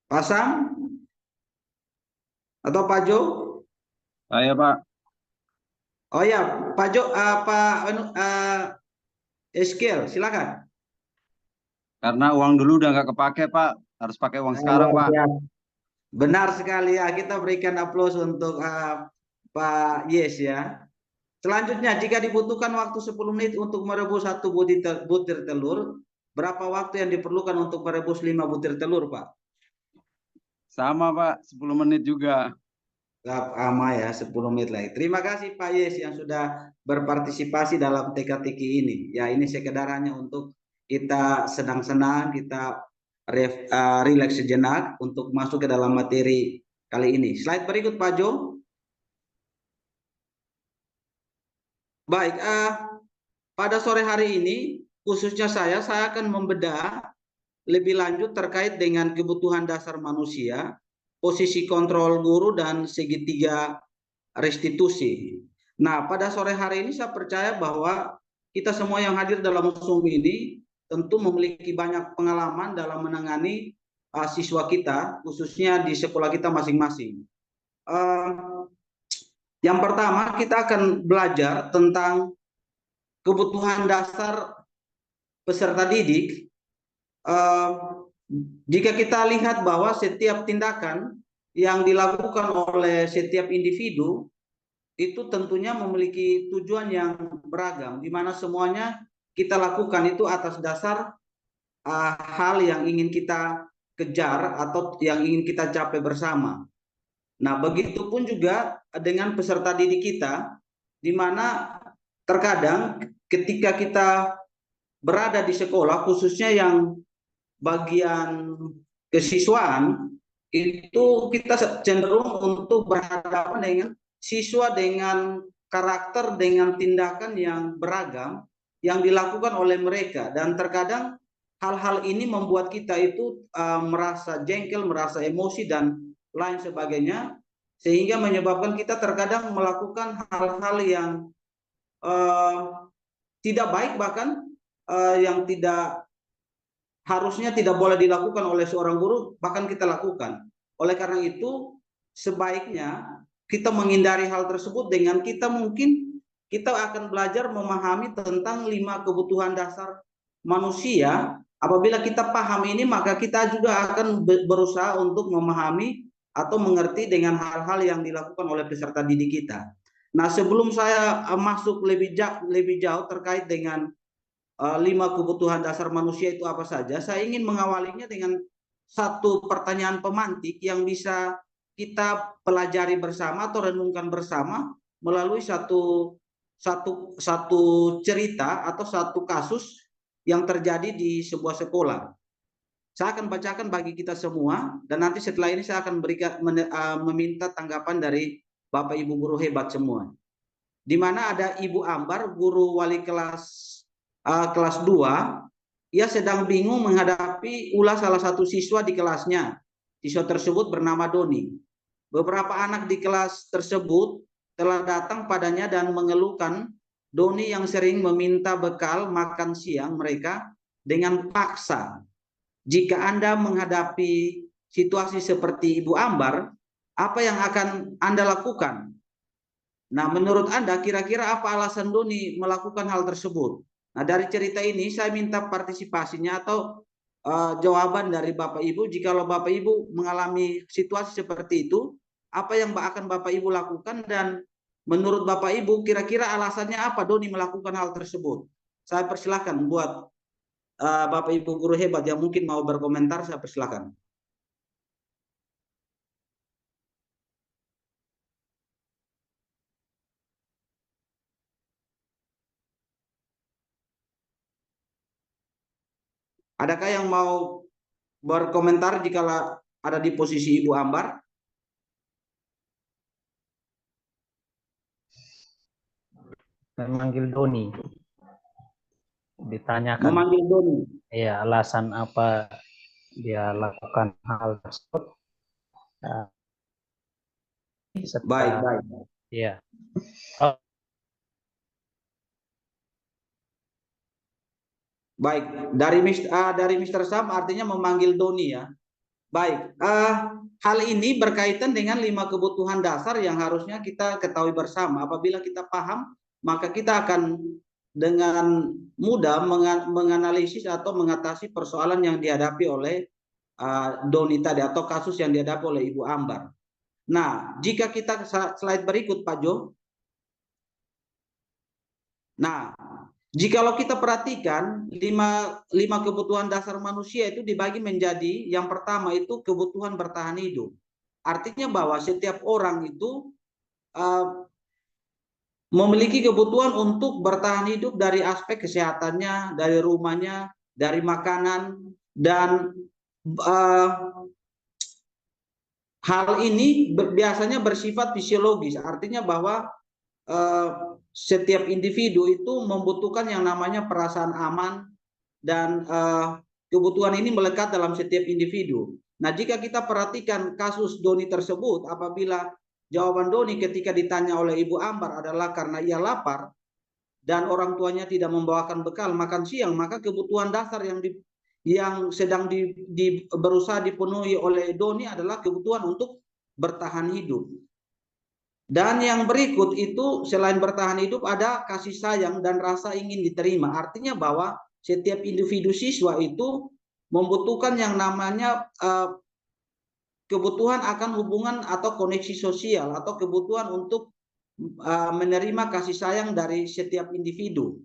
Pasang? Atau Pak Jo? Saya Pak. Oh ya, Pak Jo, Pak Eskil, silakan. Karena uang dulu udah nggak kepake Pak, harus pakai uang sekarang Pak. Benar sekali ya, kita berikan aplaus untuk Pak Yes ya. Selanjutnya, jika dibutuhkan waktu 10 menit untuk merebus 1 butir telur, berapa waktu yang diperlukan untuk merebus 5 butir telur, Pak? Sama Pak, 10 menit juga. Sama ya, 10 menit lagi. Terima kasih Pak Yes yang sudah berpartisipasi dalam teka-teki ini. Ya, ini sekedar hanya untuk kita senang-senang, kita rileks sejenak untuk masuk ke dalam materi kali ini. Slide berikut Pak Jo. Baik, pada sore hari ini khususnya saya akan membedah lebih lanjut terkait dengan kebutuhan dasar manusia, posisi kontrol guru, dan segitiga restitusi. Nah, pada sore hari ini saya percaya bahwa kita semua yang hadir dalam Zoom ini tentu memiliki banyak pengalaman dalam menangani siswa kita, khususnya di sekolah kita masing-masing. Yang pertama, kita akan belajar tentang kebutuhan dasar peserta didik. Jika kita lihat bahwa setiap tindakan yang dilakukan oleh setiap individu itu tentunya memiliki tujuan yang beragam, di mana semuanya kita lakukan itu atas dasar hal yang ingin kita kejar atau yang ingin kita capai bersama. Nah, begitupun juga dengan peserta didik kita, di mana terkadang ketika kita berada di sekolah, khususnya yang bagian kesiswaan itu kita cenderung untuk berhadapan dengan siswa dengan karakter, dengan tindakan yang beragam yang dilakukan oleh mereka, dan terkadang hal-hal ini membuat kita itu merasa jengkel, merasa emosi dan lain sebagainya, sehingga menyebabkan kita terkadang melakukan hal-hal yang tidak baik, bahkan yang tidak harusnya tidak boleh dilakukan oleh seorang guru, bahkan kita lakukan. Oleh karena itu, sebaiknya kita menghindari hal tersebut dengan kita akan belajar memahami tentang 5 kebutuhan dasar manusia. Apabila kita paham ini, maka kita juga akan berusaha untuk memahami atau mengerti dengan hal-hal yang dilakukan oleh peserta didik kita. Nah, sebelum saya masuk lebih jauh terkait dengan 5 kebutuhan dasar manusia itu apa saja, saya ingin mengawalinya dengan satu pertanyaan pemantik yang bisa kita pelajari bersama atau renungkan bersama melalui satu cerita atau satu kasus yang terjadi di sebuah sekolah. Saya akan bacakan bagi kita semua, dan nanti setelah ini saya akan meminta tanggapan dari Bapak Ibu guru hebat semua. Di mana ada Ibu Ambar, guru wali kelas 2, ia sedang bingung menghadapi ulah salah satu siswa di kelasnya. Siswa tersebut bernama Doni. Beberapa anak di kelas tersebut telah datang padanya dan mengeluhkan Doni yang sering meminta bekal makan siang mereka dengan paksa. Jika Anda menghadapi situasi seperti Ibu Ambar, apa yang akan Anda lakukan? Nah, menurut Anda kira-kira apa alasan Doni melakukan hal tersebut? Nah, dari cerita ini saya minta partisipasinya atau jawaban dari Bapak Ibu. Jikalau Bapak Ibu mengalami situasi seperti itu, apa yang akan Bapak Ibu lakukan, dan menurut Bapak Ibu kira-kira alasannya apa Doni melakukan hal tersebut? Saya persilahkan buat Bapak Ibu guru hebat yang mungkin mau berkomentar, saya persilahkan. Adakah yang mau berkomentar jika ada di posisi Ibu Ambar? Memanggil Doni, ditanyakan Memanggil Doni. ya alasan apa dia lakukan hal tersebut. Baik. Ya. Baik, dari Mr. Sam artinya memanggil Doni ya. Baik, hal ini berkaitan dengan 5 kebutuhan dasar yang harusnya kita ketahui bersama. Apabila kita paham, maka kita akan dengan mudah menganalisis atau mengatasi persoalan yang dihadapi oleh Doni tadi, atau kasus yang dihadapi oleh Ibu Ambar. Nah, jika kita slide berikut Pak Jo. Nah, jikalau kita perhatikan 5 kebutuhan dasar manusia itu dibagi menjadi, yang pertama itu kebutuhan bertahan hidup. Artinya bahwa setiap orang itu memiliki kebutuhan untuk bertahan hidup dari aspek kesehatannya, dari rumahnya, dari makanan, dan hal ini biasanya bersifat fisiologis. Artinya bahwa setiap individu itu membutuhkan yang namanya perasaan aman, dan kebutuhan ini melekat dalam setiap individu. Nah, jika kita perhatikan kasus Doni tersebut, apabila jawaban Doni ketika ditanya oleh Ibu Ambar adalah karena ia lapar dan orang tuanya tidak membawakan bekal makan siang, maka kebutuhan dasar yang sedang berusaha dipenuhi oleh Doni adalah kebutuhan untuk bertahan hidup. Dan yang berikut itu selain bertahan hidup ada kasih sayang dan rasa ingin diterima. Artinya bahwa setiap individu siswa itu membutuhkan yang namanya kebutuhan akan hubungan atau koneksi sosial, atau kebutuhan untuk menerima kasih sayang dari setiap individu.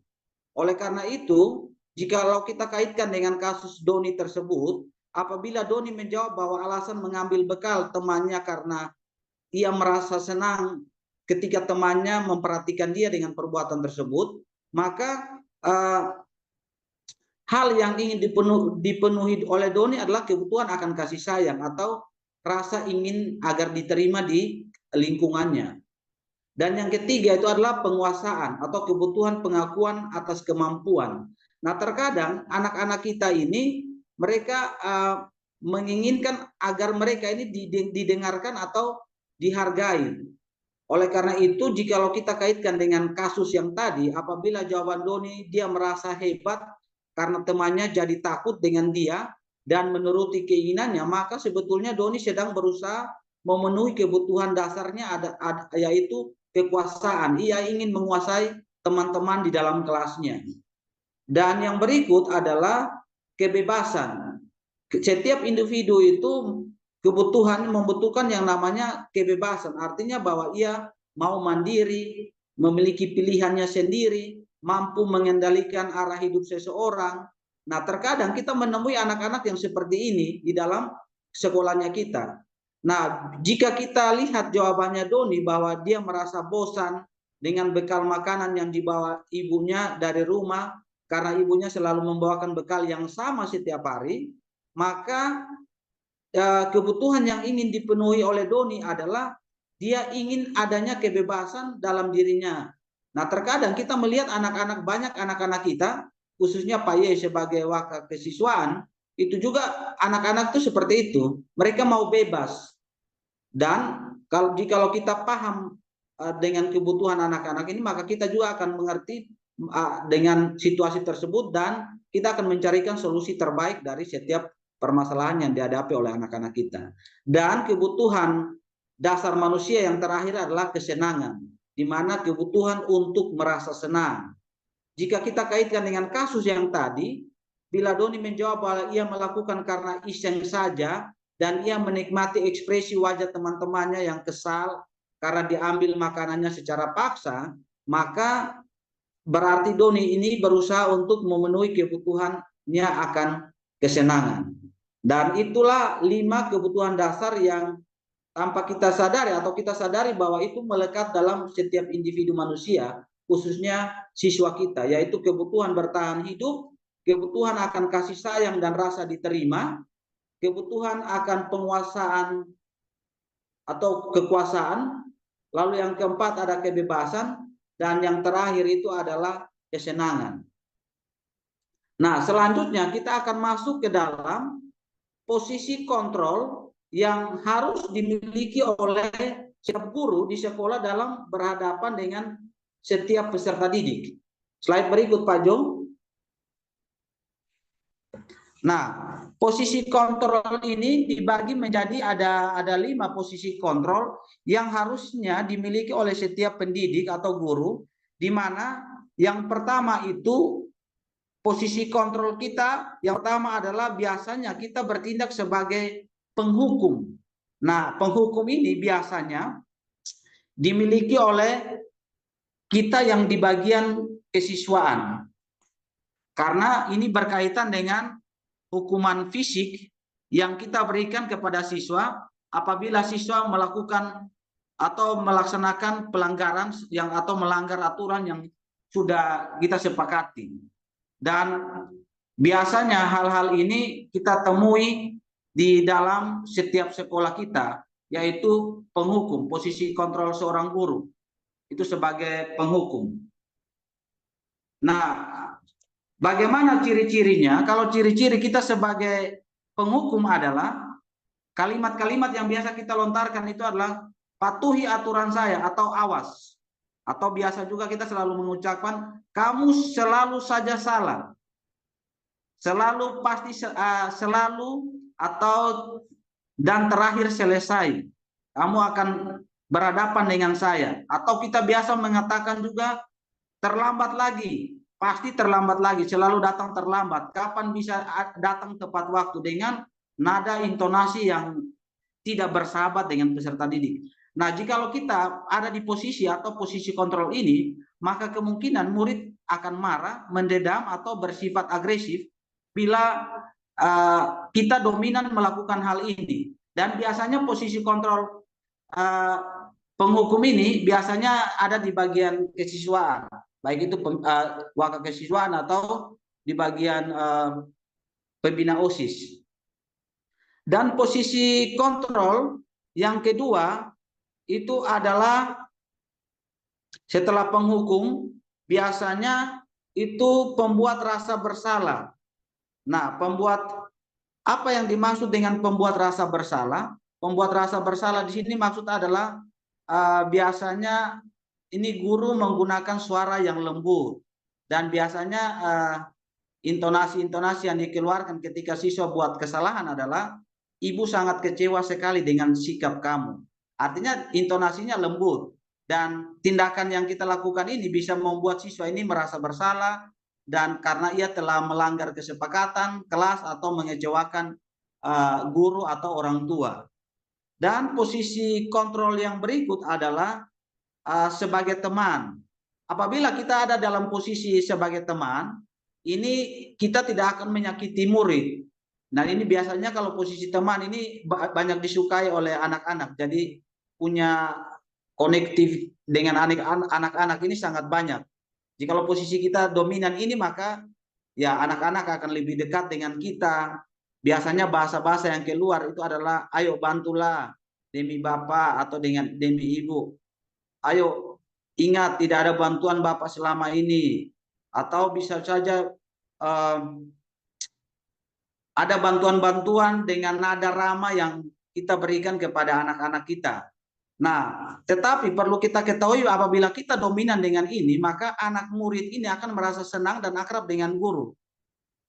Oleh karena itu, jikalau kita kaitkan dengan kasus Doni tersebut, apabila Doni menjawab bahwa alasan mengambil bekal temannya karena ia merasa senang ketika temannya memperhatikan dia dengan perbuatan tersebut, maka hal yang ingin dipenuhi oleh Doni adalah kebutuhan akan kasih sayang atau rasa ingin agar diterima di lingkungannya. Dan yang ketiga itu adalah penguasaan atau kebutuhan pengakuan atas kemampuan. Nah, terkadang anak-anak kita ini mereka menginginkan agar mereka ini didengarkan atau dihargai. Oleh karena itu, jikalau kita kaitkan dengan kasus yang tadi, apabila jawaban Doni dia merasa hebat karena temannya jadi takut dengan dia dan menuruti keinginannya, maka sebetulnya Doni sedang berusaha memenuhi kebutuhan dasarnya yaitu kekuasaan. Ia ingin menguasai teman-teman di dalam kelasnya. Dan yang berikut adalah kebebasan. Setiap individu itu kebutuhan membutuhkan yang namanya kebebasan. Artinya bahwa ia mau mandiri, memiliki pilihannya sendiri, mampu mengendalikan arah hidup seseorang. Nah, terkadang kita menemui anak-anak yang seperti ini di dalam sekolahnya kita. Nah, jika kita lihat jawabannya Doni bahwa dia merasa bosan dengan bekal makanan yang dibawa ibunya dari rumah, karena ibunya selalu membawakan bekal yang sama setiap hari, maka kebutuhan yang ingin dipenuhi oleh Doni adalah dia ingin adanya kebebasan dalam dirinya. Nah, terkadang kita melihat banyak anak-anak kita, khususnya Pak Ye sebagai wakil kesiswaan, itu juga anak-anak itu seperti itu. Mereka mau bebas. Dan kalau kita paham dengan kebutuhan anak-anak ini, maka kita juga akan mengerti dengan situasi tersebut dan kita akan mencarikan solusi terbaik dari setiap permasalahan yang dihadapi oleh anak-anak kita. Dan kebutuhan dasar manusia yang terakhir adalah kesenangan, di mana kebutuhan untuk merasa senang. Jika kita kaitkan dengan kasus yang tadi, bila Doni menjawab bahwa ia melakukan karena iseng saja dan ia menikmati ekspresi wajah teman-temannya yang kesal karena diambil makanannya secara paksa, maka berarti Doni ini berusaha untuk memenuhi kebutuhannya akan kesenangan. Dan itulah 5 kebutuhan dasar yang tanpa kita sadari atau kita sadari bahwa itu melekat dalam setiap individu manusia, khususnya siswa kita, yaitu kebutuhan bertahan hidup, kebutuhan akan kasih sayang dan rasa diterima, kebutuhan akan penguasaan atau kekuasaan, lalu yang keempat ada kebebasan, dan yang terakhir itu adalah kesenangan. Nah, selanjutnya kita akan masuk ke dalam posisi kontrol yang harus dimiliki oleh setiap guru di sekolah dalam berhadapan dengan setiap peserta didik. Slide berikut, Pak Jo. Nah, posisi kontrol ini dibagi menjadi ada 5 posisi kontrol yang harusnya dimiliki oleh setiap pendidik atau guru, di mana yang pertama itu posisi kontrol kita, yang pertama adalah biasanya kita bertindak sebagai penghukum. Nah, penghukum ini biasanya dimiliki oleh kita yang di bagian kesiswaan. Karena ini berkaitan dengan hukuman fisik yang kita berikan kepada siswa apabila siswa melakukan atau melaksanakan pelanggaran atau melanggar aturan yang sudah kita sepakati. Dan biasanya hal-hal ini kita temui di dalam setiap sekolah kita, yaitu penghukum, posisi kontrol seorang guru itu sebagai penghukum. Nah, bagaimana ciri-cirinya? Kalau ciri-ciri kita sebagai penghukum adalah kalimat-kalimat yang biasa kita lontarkan itu adalah patuhi aturan saya atau awas. Atau biasa juga kita selalu mengucapkan kamu selalu saja salah. Selalu pasti selalu atau dan terakhir selesai. Kamu akan berhadapan dengan saya. Atau kita biasa mengatakan juga terlambat lagi. Pasti terlambat lagi, selalu datang terlambat. Kapan bisa datang tepat waktu dengan nada intonasi yang tidak bersahabat dengan peserta didik. Nah, jikalau kita ada di posisi atau posisi kontrol ini, maka kemungkinan murid akan marah, mendedam atau bersifat agresif bila kita dominan melakukan hal ini. Dan biasanya posisi kontrol penghukum ini biasanya ada di bagian kesiswaan. Baik itu wakil kesiswaan atau di bagian pembina OSIS. Dan posisi kontrol yang kedua itu adalah setelah penghukum, biasanya itu pembuat rasa bersalah. Nah, apa yang dimaksud dengan pembuat rasa bersalah? Pembuat rasa bersalah di sini maksud adalah biasanya ini guru menggunakan suara yang lembut, dan biasanya intonasi-intonasi yang dikeluarkan ketika siswa buat kesalahan adalah, ibu sangat kecewa sekali dengan sikap kamu. Artinya intonasinya lembut, dan tindakan yang kita lakukan ini bisa membuat siswa ini merasa bersalah, dan karena ia telah melanggar kesepakatan kelas atau mengecewakan guru atau orang tua. Dan posisi kontrol yang berikut adalah sebagai teman. Apabila kita ada dalam posisi sebagai teman, ini kita tidak akan menyakiti murid. Nah, ini biasanya kalau posisi teman ini banyak disukai oleh anak-anak. Jadi punya konektif dengan anak-anak ini sangat banyak. Jika posisi kita dominan ini, maka ya anak-anak akan lebih dekat dengan kita. Biasanya bahasa-bahasa yang keluar itu adalah, ayo bantulah demi Bapak atau demi Ibu. Ayo ingat, tidak ada bantuan Bapak selama ini. Atau bisa saja ada bantuan-bantuan dengan nada ramah yang kita berikan kepada anak-anak kita. Nah, tetapi perlu kita ketahui, apabila kita dominan dengan ini, maka anak murid ini akan merasa senang dan akrab dengan guru.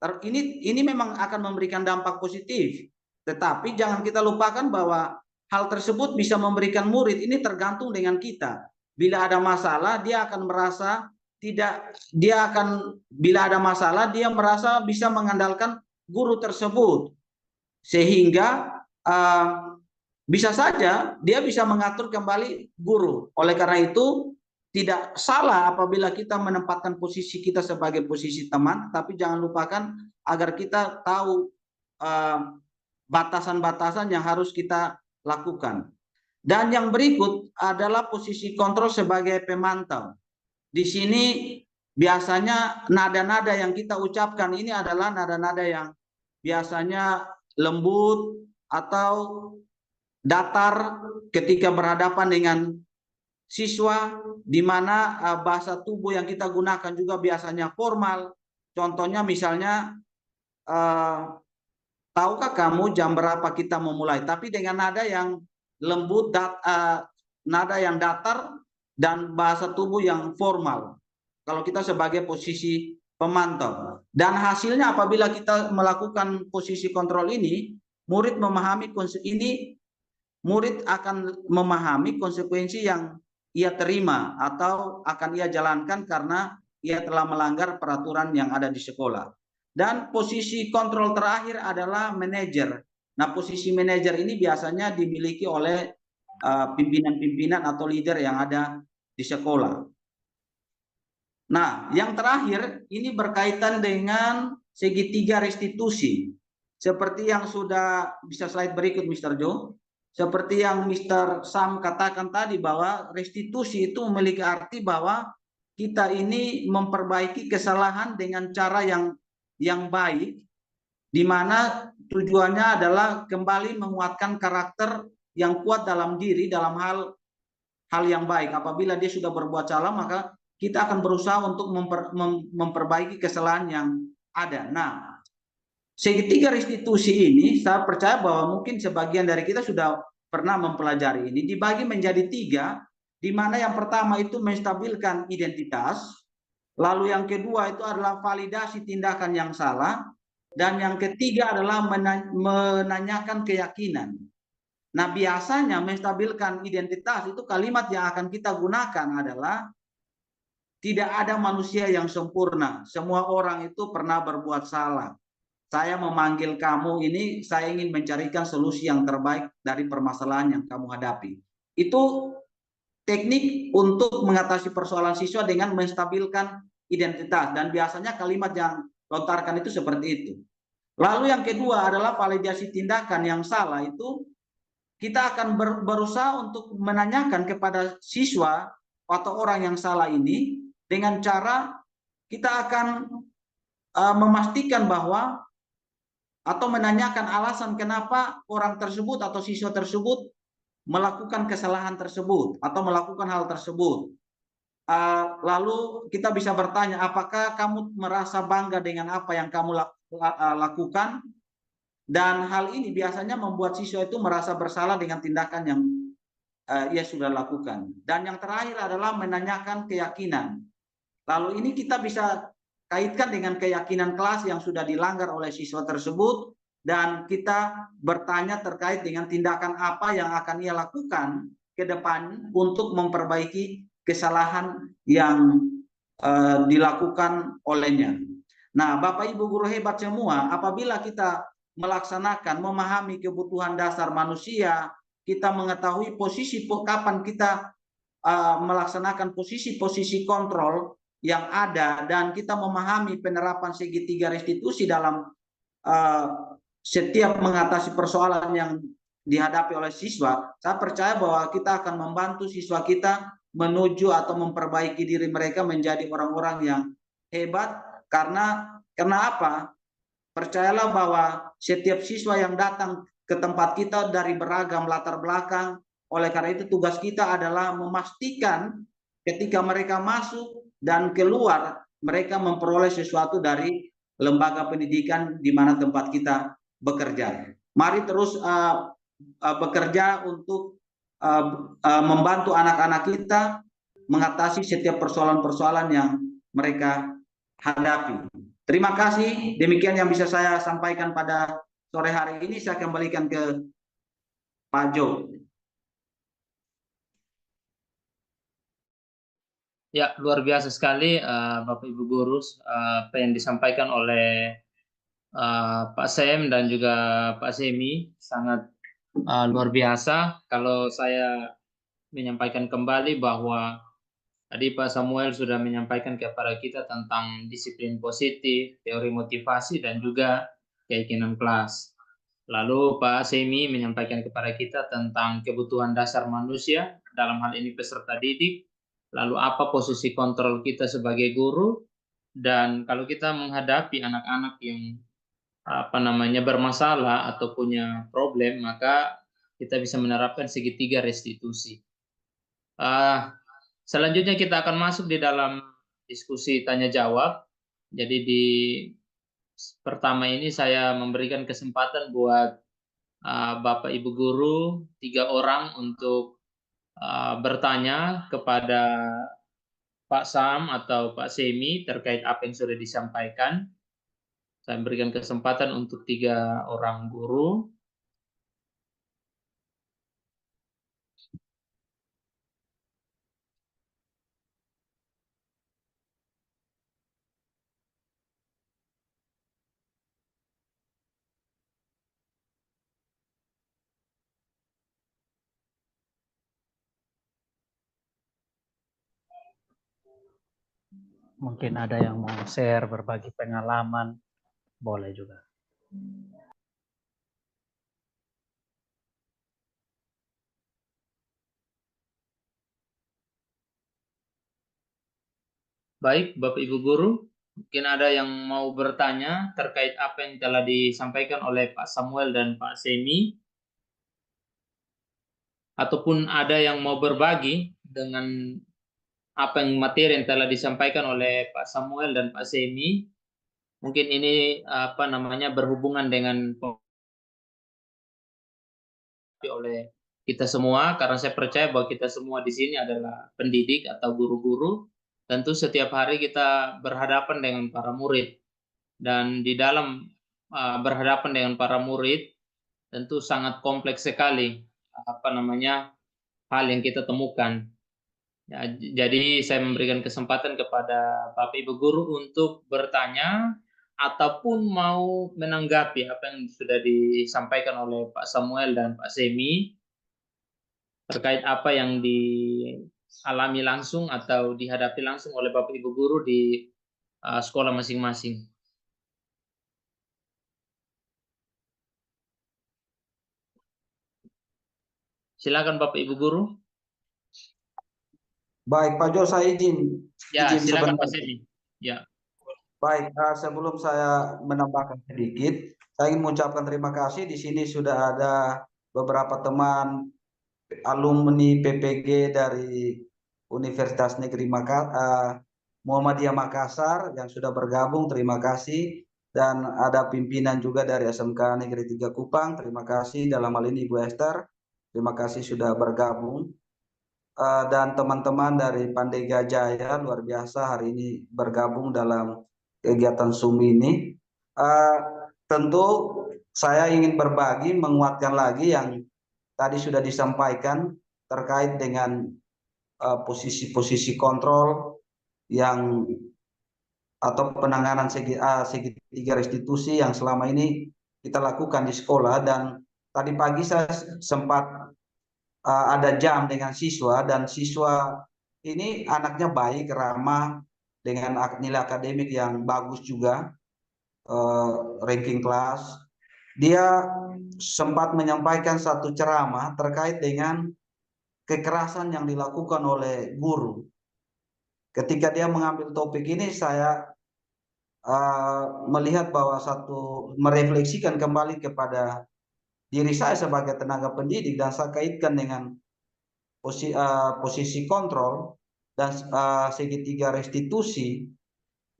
Ini memang akan memberikan dampak positif. Tetapi jangan kita lupakan bahwa hal tersebut bisa memberikan murid ini tergantung dengan kita. Bila ada masalah, dia akan merasa bila ada masalah, dia merasa bisa mengandalkan guru tersebut. Sehingga bisa saja dia bisa mengatur kembali guru. Oleh karena itu, tidak salah apabila kita menempatkan posisi kita sebagai posisi teman, tapi jangan lupakan agar kita tahu batasan-batasan yang harus kita lakukan. Dan yang berikut adalah posisi kontrol sebagai pemantau. Di sini biasanya nada-nada yang kita ucapkan ini adalah nada-nada yang biasanya lembut atau datar ketika berhadapan dengan siswa, di mana bahasa tubuh yang kita gunakan juga biasanya formal. Contohnya misalnya, tahukah kamu jam berapa kita memulai? Tapi dengan nada yang lembut, nada yang datar, dan bahasa tubuh yang formal. Kalau kita sebagai posisi pemantau. Dan hasilnya apabila kita melakukan posisi kontrol ini, murid akan memahami konsekuensi yang ia terima atau akan ia jalankan karena ia telah melanggar peraturan yang ada di sekolah. Dan posisi kontrol terakhir adalah manajer. Nah, posisi manajer ini biasanya dimiliki oleh pimpinan-pimpinan atau leader yang ada di sekolah. Nah, yang terakhir ini berkaitan dengan segitiga restitusi. Seperti yang sudah bisa slide berikut, Mr. Joe. Seperti yang Mr. Sam katakan tadi, bahwa restitusi itu memiliki arti bahwa kita ini memperbaiki kesalahan dengan cara yang baik, di mana tujuannya adalah kembali menguatkan karakter yang kuat dalam diri dalam hal yang baik. Apabila dia sudah berbuat salah, maka kita akan berusaha untuk memperbaiki kesalahan yang ada. Nah, segitiga restitusi ini saya percaya bahwa mungkin sebagian dari kita sudah pernah mempelajari ini, dibagi menjadi 3, di mana yang pertama itu menstabilkan identitas, lalu yang kedua itu adalah validasi tindakan yang salah, dan yang ketiga adalah menanyakan keyakinan. Nah, biasanya menstabilkan identitas itu kalimat yang akan kita gunakan adalah, tidak ada manusia yang sempurna. Semua orang itu pernah berbuat salah. Saya memanggil kamu ini, saya ingin mencarikan solusi yang terbaik dari permasalahan yang kamu hadapi. Itu teknik untuk mengatasi persoalan siswa dengan menstabilkan identitas. Dan biasanya kalimat yang lontarkan itu seperti itu. Lalu yang kedua adalah validasi tindakan yang salah. Itu kita akan berusaha untuk menanyakan kepada siswa atau orang yang salah ini, dengan cara kita akan memastikan bahwa atau menanyakan alasan kenapa orang tersebut atau siswa tersebut melakukan kesalahan tersebut atau melakukan hal tersebut. Lalu kita bisa bertanya, apakah kamu merasa bangga dengan apa yang kamu lakukan? Dan hal ini biasanya membuat siswa itu merasa bersalah dengan tindakan yang ia sudah lakukan. Dan yang terakhir adalah menanyakan keyakinan. Lalu ini kita bisa kaitkan dengan keyakinan kelas yang sudah dilanggar oleh siswa tersebut, dan kita bertanya terkait dengan tindakan apa yang akan ia lakukan ke depan untuk memperbaiki kesalahan yang dilakukan olehnya. Nah, Bapak Ibu guru hebat semua, apabila kita melaksanakan, memahami kebutuhan dasar manusia, kita mengetahui posisi kapan kita melaksanakan posisi-posisi kontrol yang ada, dan kita memahami penerapan segitiga restitusi dalam setiap mengatasi persoalan yang dihadapi oleh siswa, saya percaya bahwa kita akan membantu siswa kita menuju atau memperbaiki diri mereka menjadi orang-orang yang hebat. Karena apa? Percayalah bahwa setiap siswa yang datang ke tempat kita dari beragam latar belakang. Oleh karena itu tugas kita adalah memastikan ketika mereka masuk dan keluar, mereka memperoleh sesuatu dari lembaga pendidikan di mana tempat kita bekerja. Mari terus bekerja untuk membantu anak-anak kita mengatasi setiap persoalan-persoalan yang mereka hadapi. Terima kasih. Demikian yang bisa saya sampaikan pada sore hari ini. Saya kembalikan ke Pak Jo. Ya, luar biasa sekali Bapak Ibu guru apa yang disampaikan oleh Pak Sem dan juga Pak Semi, sangat luar biasa. Kalau saya menyampaikan kembali bahwa tadi Pak Samuel sudah menyampaikan kepada kita tentang disiplin positif, teori motivasi, dan juga keyakinan kelas. Lalu Pak Semi menyampaikan kepada kita tentang kebutuhan dasar manusia, dalam hal ini peserta didik, lalu apa posisi kontrol kita sebagai guru, dan kalau kita menghadapi anak-anak yang bermasalah atau punya problem, maka kita bisa menerapkan segitiga restitusi. Selanjutnya kita akan masuk di dalam diskusi tanya jawab. Jadi di pertama ini saya memberikan kesempatan buat Bapak Ibu guru 3 orang untuk bertanya kepada Pak Sam atau Pak Semi terkait apa yang sudah disampaikan. Saya berikan kesempatan untuk 3 orang guru. Mungkin ada yang mau share, berbagi pengalaman, boleh juga. Baik, Bapak Ibu guru, mungkin ada yang mau bertanya terkait apa yang telah disampaikan oleh Pak Samuel dan Pak Semi, ataupun ada yang mau berbagi dengan apa yang materi yang telah disampaikan oleh Pak Samuel dan Pak Semi. Mungkin ini berhubungan dengan oleh kita semua, karena saya percaya bahwa kita semua di sini adalah pendidik atau guru-guru. Tentu setiap hari kita berhadapan dengan para murid, dan di dalam berhadapan dengan para murid tentu sangat kompleks sekali hal yang kita temukan. Ya, jadi saya memberikan kesempatan kepada Bapak Ibu guru untuk bertanya ataupun mau menanggapi apa yang sudah disampaikan oleh Pak Samuel dan Pak Semi terkait apa yang dialami langsung atau dihadapi langsung oleh Bapak Ibu guru di sekolah masing-masing. Silakan Bapak Ibu guru. Baik, Pak Jo, saya izin. Ya, izin silakan sebentar. Pak Semi. Ya. Baik, sebelum saya menambahkan sedikit, saya ingin mengucapkan terima kasih. Di sini sudah ada beberapa teman alumni PPG dari Universitas Negeri Muhammadiyah Makassar yang sudah bergabung. Terima kasih. Dan ada pimpinan juga dari SMK Negeri 3 Kupang. Terima kasih. Dalam hal ini Ibu Esther, terima kasih sudah bergabung. Dan teman-teman dari Pandega Jaya luar biasa hari ini bergabung dalam kegiatan Zoom ini. Tentu saya ingin berbagi, menguatkan lagi yang tadi sudah disampaikan terkait dengan posisi-posisi kontrol yang atau penanganan segitiga restitusi yang selama ini kita lakukan di sekolah. Dan tadi pagi saya sempat ada jam dengan siswa, dan siswa ini anaknya baik, ramah, dengan nilai akademik yang bagus juga, ranking kelas. Dia sempat menyampaikan satu ceramah terkait dengan kekerasan yang dilakukan oleh guru. Ketika dia mengambil topik ini, saya melihat bahwa merefleksikan kembali kepada diri saya sebagai tenaga pendidik, dan saya kaitkan dengan posisi kontrol dan segitiga restitusi.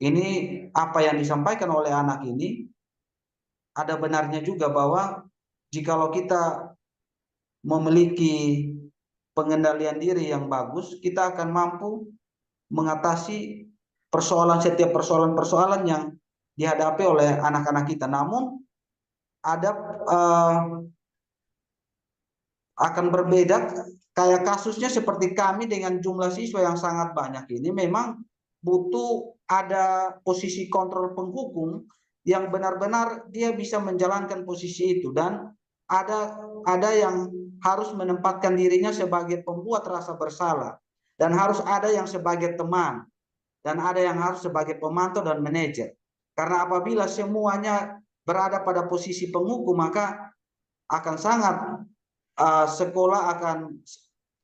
Ini apa yang disampaikan oleh anak ini ada benarnya juga, bahwa jikalau kita memiliki pengendalian diri yang bagus, kita akan mampu mengatasi setiap persoalan-persoalan yang dihadapi oleh anak-anak kita. Namun ada akan berbeda kayak kasusnya seperti kami dengan jumlah siswa yang sangat banyak ini, memang butuh ada posisi kontrol penghukum yang benar-benar dia bisa menjalankan posisi itu. Dan ada yang harus menempatkan dirinya sebagai pembuat rasa bersalah, dan harus ada yang sebagai teman, dan ada yang harus sebagai pemantau dan manajer. Karena apabila semuanya berada pada posisi penghukum, maka akan sangat sekolah akan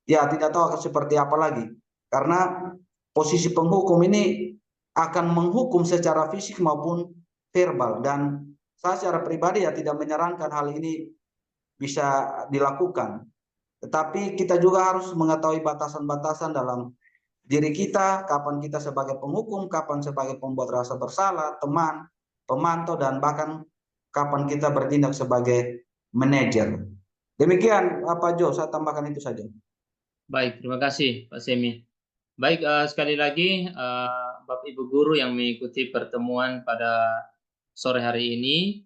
tidak tahu akan seperti apa lagi. Karena posisi penghukum ini akan menghukum secara fisik maupun verbal. Dan saya secara pribadi tidak menyarankan hal ini bisa dilakukan. Tetapi kita juga harus mengetahui batasan-batasan dalam diri kita, kapan kita sebagai penghukum, kapan sebagai pembuat rasa bersalah, teman, pemantau, dan bahkan kapan kita bertindak sebagai manajer. Demikian Pak Jo, saya tambahkan itu saja. Baik, terima kasih Pak Semi. Baik, sekali lagi Bapak Ibu Guru yang mengikuti pertemuan pada sore hari ini,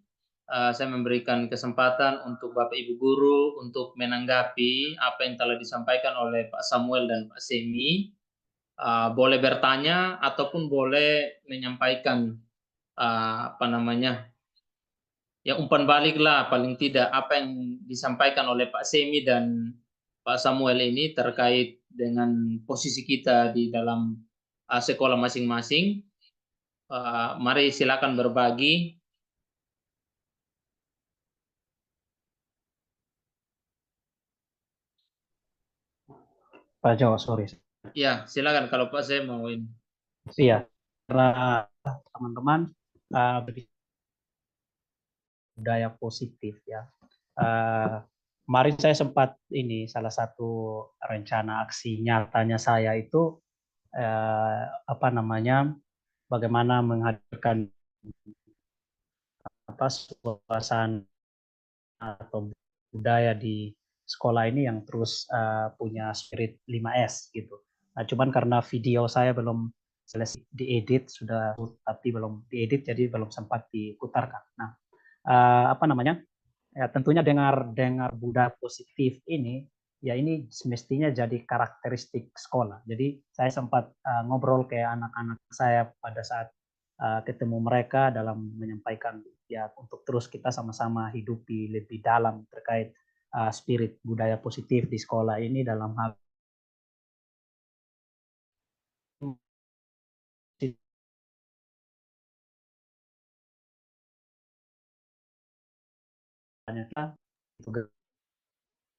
saya memberikan kesempatan untuk Bapak Ibu Guru untuk menanggapi apa yang telah disampaikan oleh Pak Samuel dan Pak Semi. Boleh bertanya ataupun boleh menyampaikan ya umpan balik lah, paling tidak apa yang disampaikan oleh Pak Semi dan Pak Samuel ini terkait dengan posisi kita di dalam sekolah masing-masing. Mari silakan berbagi. Pak Jo, sorry. Ya, silakan kalau Pak saya mau ini. Iya, karena teman-teman budaya positif ya. Kemarin saya sempat salah satu rencana aksi nyatanya saya itu bagaimana menghadirkan suasana atau budaya di sekolah ini yang terus punya spirit 5S gitu. Nah, cuman karena video saya belum selesai diedit tapi belum diedit, jadi belum sempat diputarkan. Nah, ya tentunya dengar budaya positif ini, ya ini semestinya jadi karakteristik sekolah. Jadi saya sempat ngobrol ke anak-anak saya pada saat ketemu mereka dalam menyampaikan ya untuk terus kita sama-sama hidupi lebih dalam terkait spirit budaya positif di sekolah ini dalam hal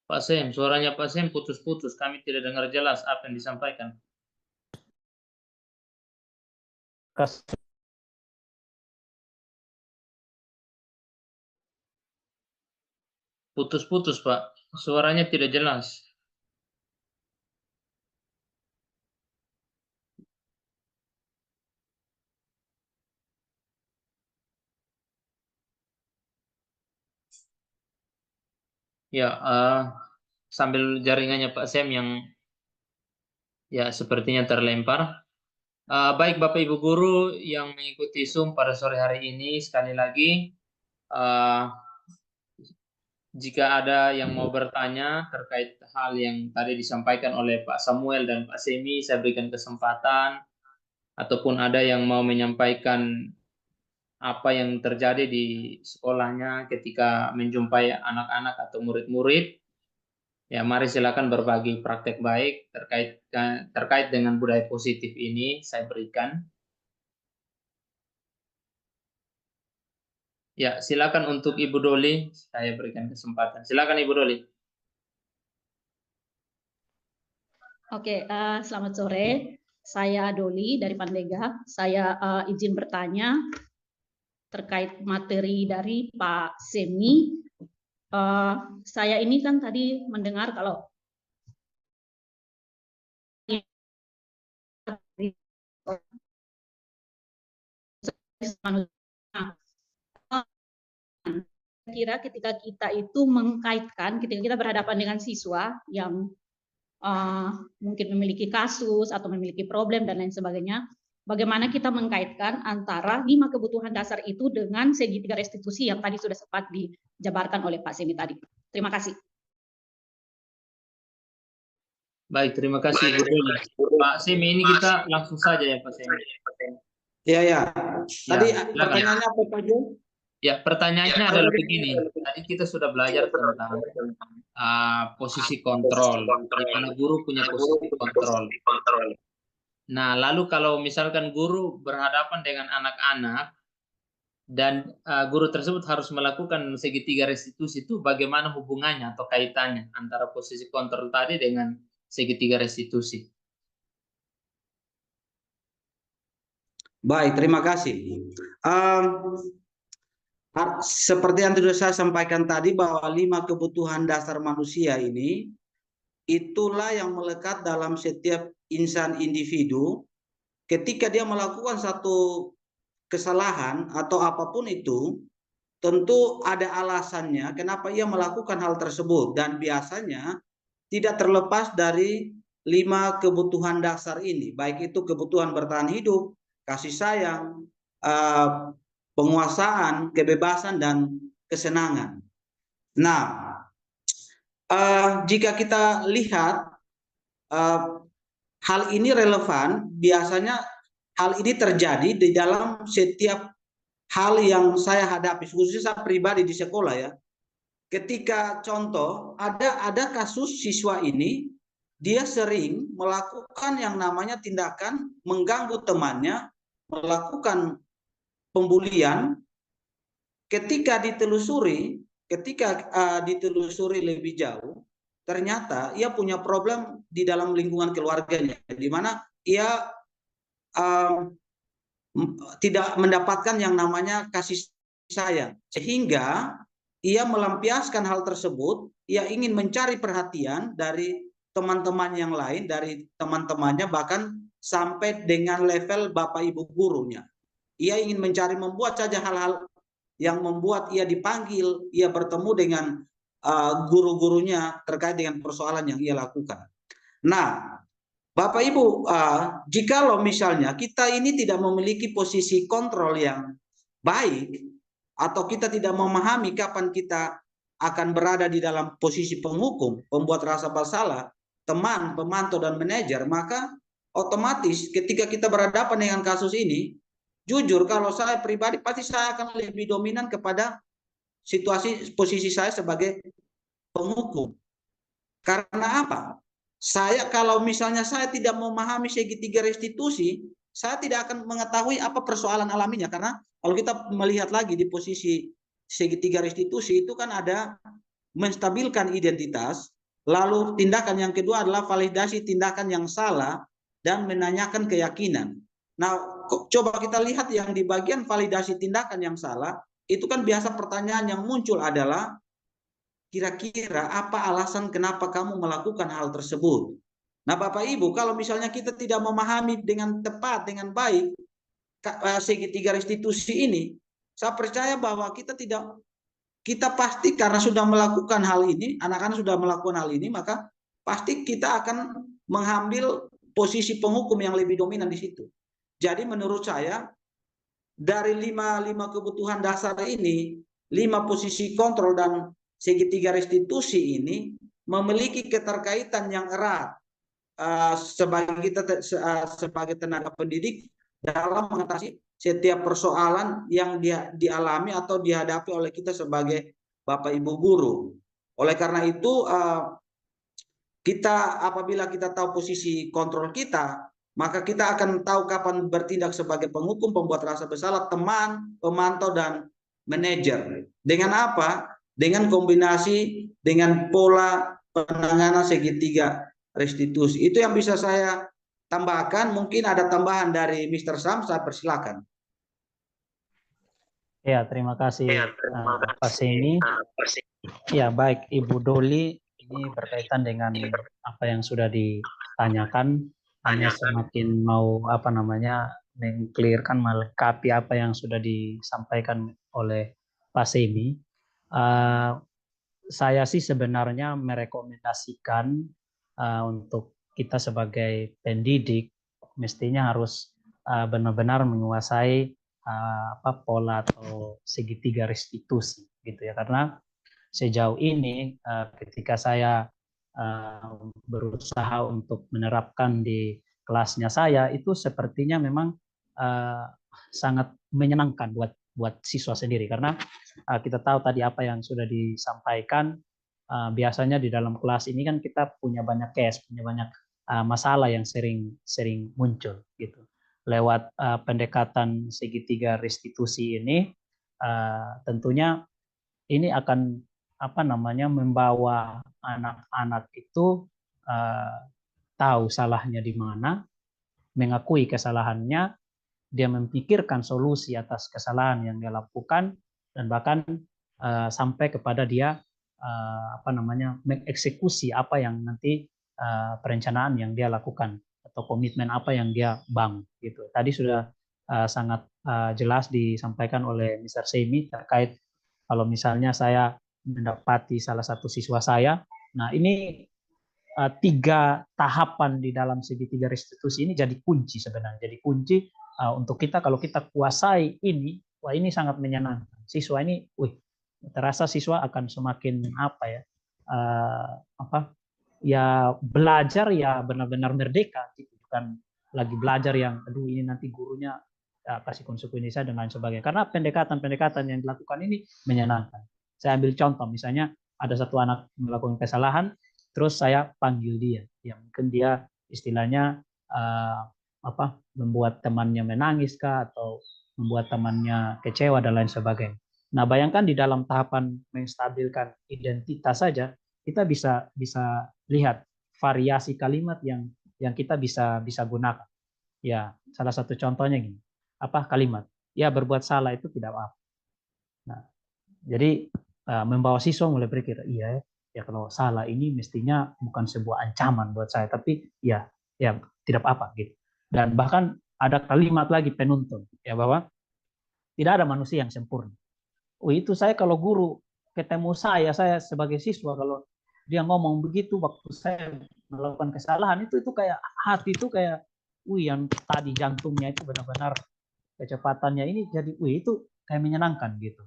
Pak Sem, suaranya Pak Sem putus-putus, kami tidak dengar jelas apa yang disampaikan. Putus-putus, Pak. Suaranya tidak jelas. Ya, sambil jaringannya Pak Sem yang ya sepertinya terlempar. Baik Bapak Ibu guru yang mengikuti Zoom pada sore hari ini, sekali lagi jika ada yang mau bertanya terkait hal yang tadi disampaikan oleh Pak Samuel dan Pak Semi, saya berikan kesempatan, ataupun ada yang mau menyampaikan apa yang terjadi di sekolahnya ketika menjumpai anak-anak atau murid-murid, ya mari silakan berbagi praktek baik terkait dengan budaya positif ini saya berikan. Ya, silakan untuk Ibu Doli, saya berikan kesempatan. Silakan Ibu Doli. Oke, selamat sore. Saya Doli dari Pandega. Saya izin bertanya terkait materi dari Pak Semi. Saya ini kan tadi mendengar kalau kira ketika kita itu mengkaitkan, ketika kita berhadapan dengan siswa yang mungkin memiliki kasus atau memiliki problem dan lain sebagainya, bagaimana kita mengkaitkan antara 5 kebutuhan dasar itu dengan segitiga restitusi yang tadi sudah sempat dijabarkan oleh Pak Semi tadi. Terima kasih. Baik, terima kasih Ibu Doli. Pak Semi, ini kita langsung saja ya Pak Semi. Ya. Tadi silakan. pertanyaannya apa saja? Ya, pertanyaannya adalah begini. Tadi kita sudah belajar tentang posisi kontrol, di mana guru punya posisi kontrol. Nah, lalu kalau misalkan guru berhadapan dengan anak-anak dan guru tersebut harus melakukan segitiga restitusi, itu bagaimana hubungannya atau kaitannya antara posisi kontrol tadi dengan segitiga restitusi? Baik, terima kasih. Seperti yang sudah saya sampaikan tadi, bahwa 5 kebutuhan dasar manusia ini itulah yang melekat dalam setiap insan individu. Ketika dia melakukan satu kesalahan atau apapun itu, tentu ada alasannya kenapa ia melakukan hal tersebut, dan biasanya tidak terlepas dari 5 kebutuhan dasar ini, baik itu kebutuhan bertahan hidup, kasih sayang, penguasaan, kebebasan, dan kesenangan. Nah, jika kita lihat hal ini relevan, biasanya hal ini terjadi di dalam setiap hal yang saya hadapi, khususnya saya pribadi di sekolah ya. Ketika contoh ada kasus siswa ini, dia sering melakukan yang namanya tindakan mengganggu temannya, melakukan pembulian. Ketika ditelusuri lebih jauh, ternyata ia punya problem di dalam lingkungan keluarganya, di mana ia tidak mendapatkan yang namanya kasih sayang, sehingga ia melampiaskan hal tersebut. Ia ingin mencari perhatian dari teman-teman yang lain, dari teman-temannya, bahkan sampai dengan level bapak ibu gurunya. Ia ingin mencari, membuat saja hal-hal yang membuat ia dipanggil, ia bertemu dengan guru-gurunya terkait dengan persoalan yang ia lakukan. Nah, Bapak Ibu, jikalau misalnya kita ini tidak memiliki posisi kontrol yang baik, atau kita tidak memahami kapan kita akan berada di dalam posisi penghukum, pembuat rasa bersalah, teman, pemantau, dan manajer, maka otomatis ketika kita berhadapan dengan kasus ini, jujur kalau saya pribadi pasti saya akan lebih dominan kepada posisi saya sebagai penghukum. Karena apa? Kalau misalnya saya tidak memahami segitiga restitusi, saya tidak akan mengetahui apa persoalan alaminya. Karena kalau kita melihat lagi di posisi segitiga restitusi itu kan ada menstabilkan identitas, lalu tindakan yang kedua adalah validasi tindakan yang salah dan menanyakan keyakinan. Nah, coba kita lihat yang di bagian validasi tindakan yang salah, itu kan biasa pertanyaan yang muncul adalah kira-kira apa alasan kenapa kamu melakukan hal tersebut. Nah, Bapak Ibu, kalau misalnya kita tidak memahami dengan tepat, dengan baik segitiga restitusi ini, saya percaya bahwa kita pasti karena sudah melakukan hal ini, anak-anak sudah melakukan hal ini, maka pasti kita akan mengambil posisi penghukum yang lebih dominan di situ. Jadi menurut saya dari lima kebutuhan dasar ini, 5 posisi kontrol dan segitiga restitusi ini memiliki keterkaitan yang erat sebagai tenaga pendidik dalam mengatasi setiap persoalan yang dialami atau dihadapi oleh kita sebagai Bapak Ibu guru. Oleh karena itu apabila kita tahu posisi kontrol kita, maka kita akan tahu kapan bertindak sebagai penghukum, pembuat rasa bersalah, teman, pemantau, dan manajer. Dengan apa? Dengan kombinasi dengan pola penanganan segitiga restitusi. Itu yang bisa saya tambahkan. Mungkin ada tambahan dari Mr. Sam, saya persilakan. Ya, terima kasih Pak Semi. Ya, baik Ibu Doli, ini berkaitan dengan apa yang sudah ditanyakan. Hanya semakin mau mengclearkan, melengkapi apa yang sudah disampaikan oleh Pak Semi. Saya sih sebenarnya merekomendasikan untuk kita sebagai pendidik mestinya harus benar-benar menguasai pola atau segitiga restitusi gitu ya, karena sejauh ini ketika saya berusaha untuk menerapkan di kelasnya saya, itu sepertinya memang sangat menyenangkan buat siswa sendiri, karena kita tahu tadi apa yang sudah disampaikan. Biasanya di dalam kelas ini kan kita punya banyak case, punya banyak masalah yang sering muncul gitu. Lewat pendekatan segitiga restitusi ini, tentunya ini akan membawa anak-anak itu tahu salahnya di mana, mengakui kesalahannya, dia memikirkan solusi atas kesalahan yang dia lakukan, dan bahkan sampai kepada dia mengeksekusi apa yang nanti perencanaan yang dia lakukan atau komitmen apa yang dia bangun gitu. Tadi sudah sangat jelas disampaikan oleh Mr. Semi terkait kalau misalnya saya mendapati salah satu siswa saya, nah ini 3 tahapan di dalam segitiga restitusi ini jadi kunci sebenarnya, jadi kunci untuk kita. Kalau kita kuasai ini, wah ini sangat menyenangkan. Siswa ini, terasa siswa akan semakin belajar ya benar-benar merdeka, gitu. Bukan lagi belajar yang aduh ini nanti gurunya kasih konsekuensi dan lain sebagainya. Karena pendekatan-pendekatan yang dilakukan ini menyenangkan. Saya ambil contoh, misalnya ada satu anak melakukan kesalahan, terus saya panggil dia, ya mungkin dia istilahnya membuat temannya menangis kah, atau membuat temannya kecewa dan lain sebagainya. Nah, bayangkan di dalam tahapan menstabilkan identitas saja, kita bisa lihat variasi kalimat yang kita bisa gunakan. Ya, salah satu contohnya gini. Kalimat? Ya, berbuat salah itu tidak apa. Nah, jadi membawa siswa mulai berpikir, iya ya kalau salah ini mestinya bukan sebuah ancaman buat saya, tapi ya tidak apa-apa gitu. Dan bahkan ada kalimat lagi penuntun, ya bahwa tidak ada manusia yang sempurna. Itu saya kalau guru ketemu saya sebagai siswa, kalau dia ngomong begitu waktu saya melakukan kesalahan, itu kayak hati itu kayak yang tadi jantungnya itu benar-benar kecepatannya ini jadi itu kayak menyenangkan gitu.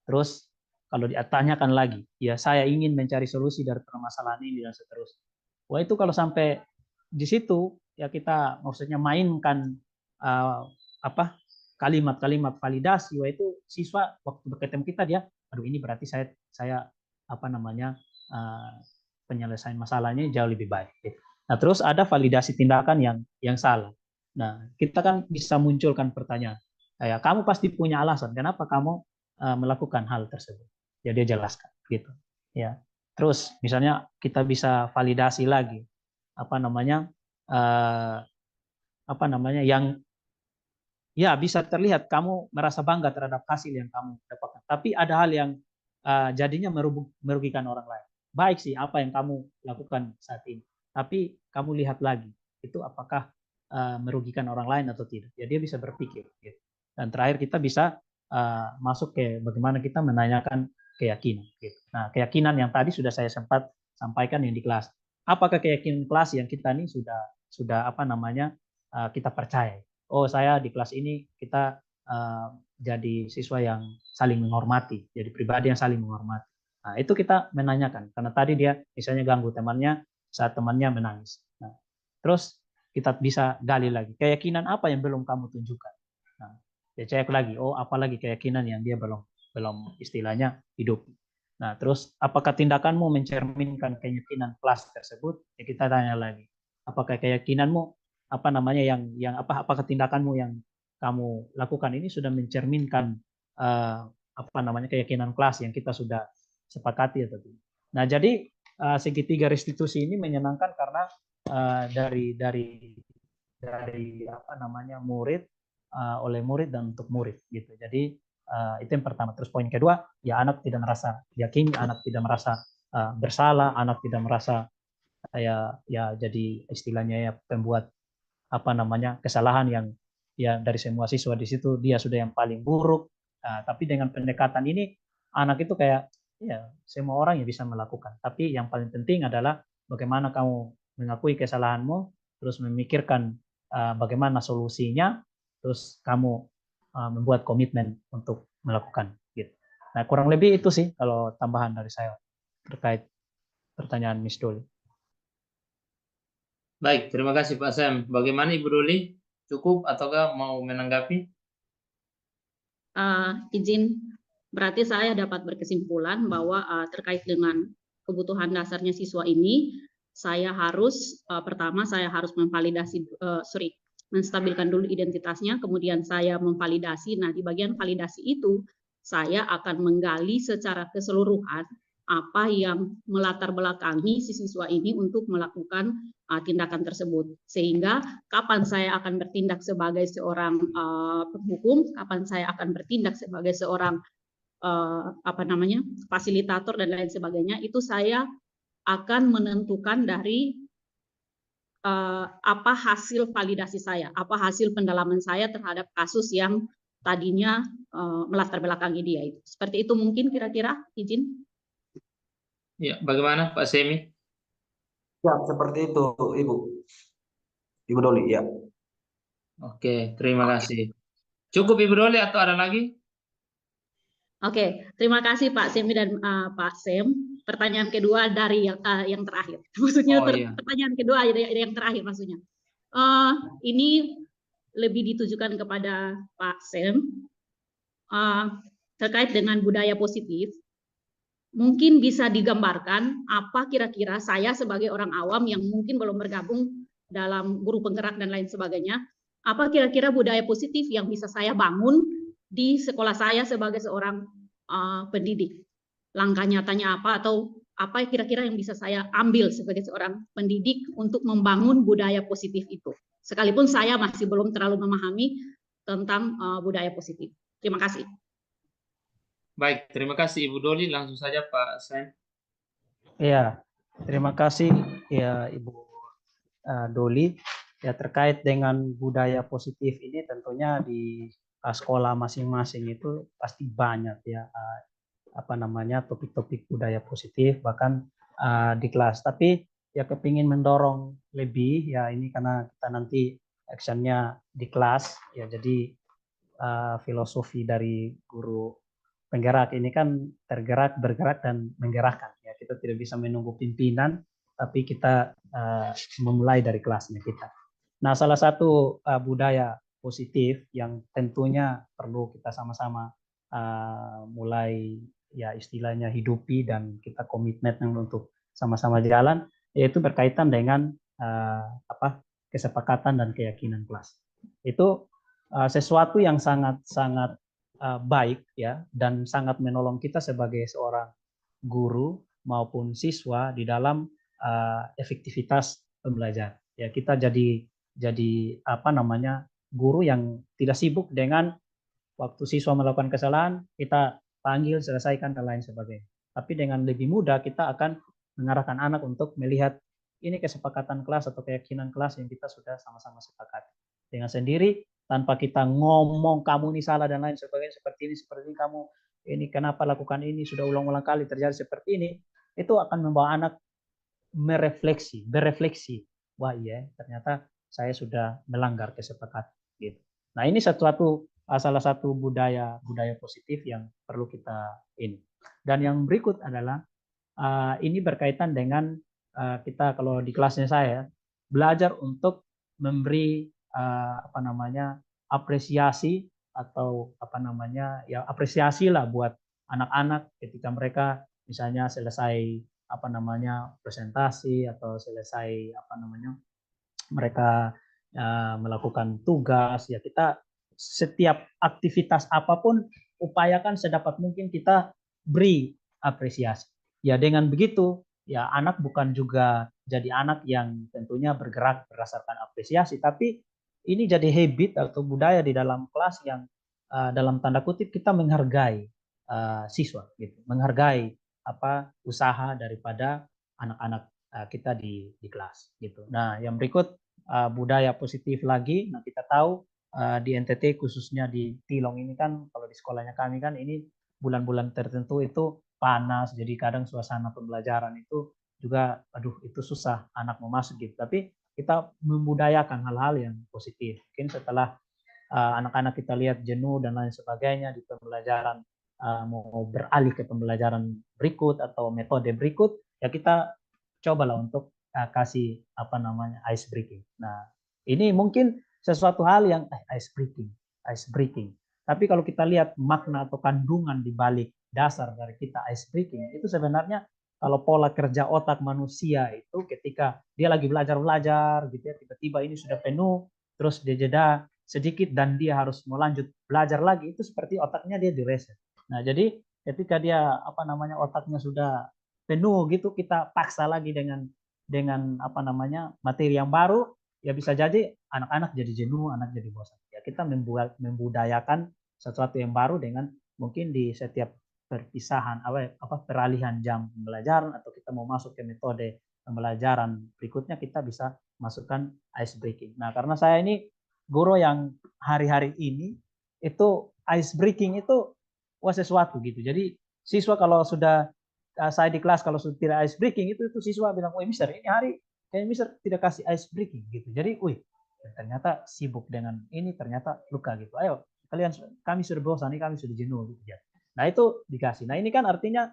Terus kalau ditanyakan lagi, ya saya ingin mencari solusi dari permasalahan ini dan seterusnya. Wah itu kalau sampai di situ ya kita maksudnya mainkan kalimat-kalimat validasi, wah itu siswa waktu ketemu kita dia, aduh ini berarti saya penyelesaian masalahnya jauh lebih baik. Gitu. Nah terus ada validasi tindakan yang salah. Nah kita kan bisa munculkan pertanyaan, ya kamu pasti punya alasan kenapa kamu melakukan hal tersebut. Ya dia jelaskan gitu. Ya. Terus misalnya kita bisa validasi lagi yang ya bisa terlihat kamu merasa bangga terhadap hasil yang kamu dapatkan. Tapi ada hal yang jadinya merugikan orang lain. Baik sih apa yang kamu lakukan saat ini, tapi kamu lihat lagi itu apakah merugikan orang lain atau tidak. Ya dia bisa berpikir. Gitu. Dan terakhir kita bisa masuk ke bagaimana kita menanyakan keyakinan. Gitu. Nah, keyakinan yang tadi sudah saya sempat sampaikan yang di kelas. Apakah keyakinan kelas yang kita ini sudah apa namanya kita percaya? Oh, saya di kelas ini kita jadi siswa yang saling menghormati, jadi pribadi yang saling menghormati. Nah, itu kita menanyakan karena tadi dia misalnya ganggu temannya saat temannya menangis. Nah, terus kita bisa gali lagi keyakinan apa yang belum kamu tunjukkan. Nah, dia cek lagi, oh apalagi keyakinan yang dia belum istilahnya hidup. Nah, terus apakah tindakanmu mencerminkan keyakinan kelas tersebut? Ya kita tanya lagi. Apakah keyakinanmu apa namanya yang apakah tindakanmu yang kamu lakukan ini sudah mencerminkan apa namanya keyakinan kelas yang kita sudah sepakati atau tidak. Nah, jadi segitiga restitusi ini menyenangkan karena dari apa namanya murid oleh murid dan untuk murid gitu. Jadi itu yang pertama. Terus poin kedua, ya anak tidak merasa yakin, anak tidak merasa bersalah, anak tidak merasa ya jadi istilahnya ya pembuat apa namanya kesalahan yang ya dari semua siswa di situ dia sudah yang paling buruk. Tapi dengan pendekatan ini anak itu kayak ya semua orang yang bisa melakukan. Tapi yang paling penting adalah bagaimana kamu mengakui kesalahanmu, terus memikirkan bagaimana solusinya, terus kamu membuat komitmen untuk melakukan. Gitu. Nah kurang lebih itu sih kalau tambahan dari saya terkait pertanyaan Miss Doli. Baik, terima kasih Pak Sam. Bagaimana Ibu Doli? Cukup ataukah mau menanggapi? Izin, berarti saya dapat berkesimpulan bahwa terkait dengan kebutuhan dasarnya siswa ini, saya harus pertama saya harus menstabilkan dulu identitasnya, kemudian saya memvalidasi. Nah, di bagian validasi itu saya akan menggali secara keseluruhan apa yang melatar belakangi si siswa ini untuk melakukan tindakan tersebut. Sehingga kapan saya akan bertindak sebagai seorang penghukum, kapan saya akan bertindak sebagai seorang apa namanya fasilitator dan lain sebagainya, itu saya akan menentukan dari apa hasil validasi saya, apa hasil pendalaman saya terhadap kasus yang tadinya melatar belakangi dia itu. Seperti itu mungkin kira-kira, izin. Ya, bagaimana Pak Semi? Ya, seperti itu, Ibu Doli, ya. Oke, terima kasih. Cukup Ibu Doli atau ada lagi? Oke, terima kasih Pak Semi dan Pak Sem. Pertanyaan kedua dari yang terakhir. Maksudnya iya. Pertanyaan kedua dari yang terakhir maksudnya. Ini lebih ditujukan kepada Pak Sem terkait dengan budaya positif. Mungkin bisa digambarkan apa kira-kira saya sebagai orang awam yang mungkin belum bergabung dalam guru penggerak dan lain sebagainya, apa kira-kira budaya positif yang bisa saya bangun di sekolah saya sebagai seorang pendidik. Langkah nyatanya apa atau apa kira-kira yang bisa saya ambil sebagai seorang pendidik untuk membangun budaya positif itu. Sekalipun saya masih belum terlalu memahami tentang budaya positif. Terima kasih. Baik, terima kasih Ibu Doli. Langsung saja Pak Sam. Iya, terima kasih ya Ibu Doli. Ya terkait dengan budaya positif ini tentunya di sekolah masing-masing itu pasti banyak ya apa namanya topik-topik budaya positif bahkan di kelas. Tapi ya kepingin mendorong lebih ya ini karena kita nanti actionnya di kelas ya jadi filosofi dari guru penggerak ini kan tergerak, bergerak, dan menggerakkan. Ya, kita tidak bisa menunggu pimpinan, tapi kita memulai dari kelasnya kita. Nah, salah satu budaya positif yang tentunya perlu kita sama-sama mulai ya istilahnya hidupi dan kita komitmen untuk sama-sama jalan, yaitu berkaitan dengan kesepakatan dan keyakinan kelas. Itu sesuatu yang sangat baik ya dan sangat menolong kita sebagai seorang guru maupun siswa di dalam efektivitas pembelajaran. Ya kita jadi apa namanya guru yang tidak sibuk dengan waktu siswa melakukan kesalahan kita panggil, selesaikan dan lain sebagainya. Tapi dengan lebih mudah kita akan mengarahkan anak untuk melihat ini kesepakatan kelas atau keyakinan kelas yang kita sudah sama-sama sepakati. Dengan sendiri, tanpa kita ngomong kamu ini salah dan lain sebagainya, seperti ini kamu ini kenapa lakukan ini, sudah ulang-ulang kali terjadi seperti ini, itu akan membawa anak berefleksi, wah iya ternyata saya sudah melanggar kesepakatan gitu. Nah, ini salah satu budaya positif yang perlu kita ini. Dan yang berikut adalah ini berkaitan dengan kita kalau di kelasnya saya belajar untuk memberi apresiasi atau apresiasi lah buat anak-anak ketika mereka misalnya selesai presentasi atau selesai mereka melakukan tugas, ya kita setiap aktivitas apapun upayakan sedapat mungkin kita beri apresiasi. Ya dengan begitu ya anak bukan juga jadi anak yang tentunya bergerak berdasarkan apresiasi, tapi ini jadi habit atau budaya di dalam kelas yang dalam tanda kutip kita menghargai siswa gitu, menghargai usaha daripada anak-anak kita di kelas gitu. Nah, yang berikut budaya positif lagi. Nah, kita tahu di NTT khususnya di Tilong ini kan kalau di sekolahnya kami kan ini bulan-bulan tertentu itu panas, jadi kadang suasana pembelajaran itu juga itu susah anak mau masuk gitu. Tapi kita membudayakan hal-hal yang positif. Mungkin setelah anak-anak kita lihat jenuh dan lain sebagainya di pembelajaran, mau beralih ke pembelajaran berikut atau metode berikut, ya kita cobalah untuk kasih ice breaking. Nah, ini mungkin sesuatu hal yang ice breaking. Tapi kalau kita lihat makna atau kandungan di balik dasar dari kita ice breaking itu sebenarnya kalau pola kerja otak manusia itu ketika dia lagi belajar gitu ya, tiba-tiba ini sudah penuh, terus dia jeda sedikit dan dia harus mau lanjut belajar lagi, itu seperti otaknya dia di reset. Nah, jadi ketika dia otaknya sudah penuh gitu, kita paksa lagi dengan materi yang baru, ya bisa jadi anak-anak jadi jenuh, anak jadi bosan. Ya kita membudayakan sesuatu yang baru dengan mungkin di setiap perpisahan peralihan jam pembelajaran atau kita mau masuk ke metode pembelajaran berikutnya, kita bisa masukkan ice breaking. Nah, karena saya ini guru yang hari-hari ini itu ice breaking itu sesuatu gitu. Jadi siswa kalau sudah saya di kelas kalau sudah tidak ice breaking itu siswa bilang, "Woi, Mister, ini hari kayaknya Mister tidak kasih ice breaking gitu." Jadi, ternyata sibuk dengan ini, ternyata luka gitu. Ayo, kami sudah bosan, kami sudah jenuh gitu ya. Nah, itu dikasih. Nah, ini kan artinya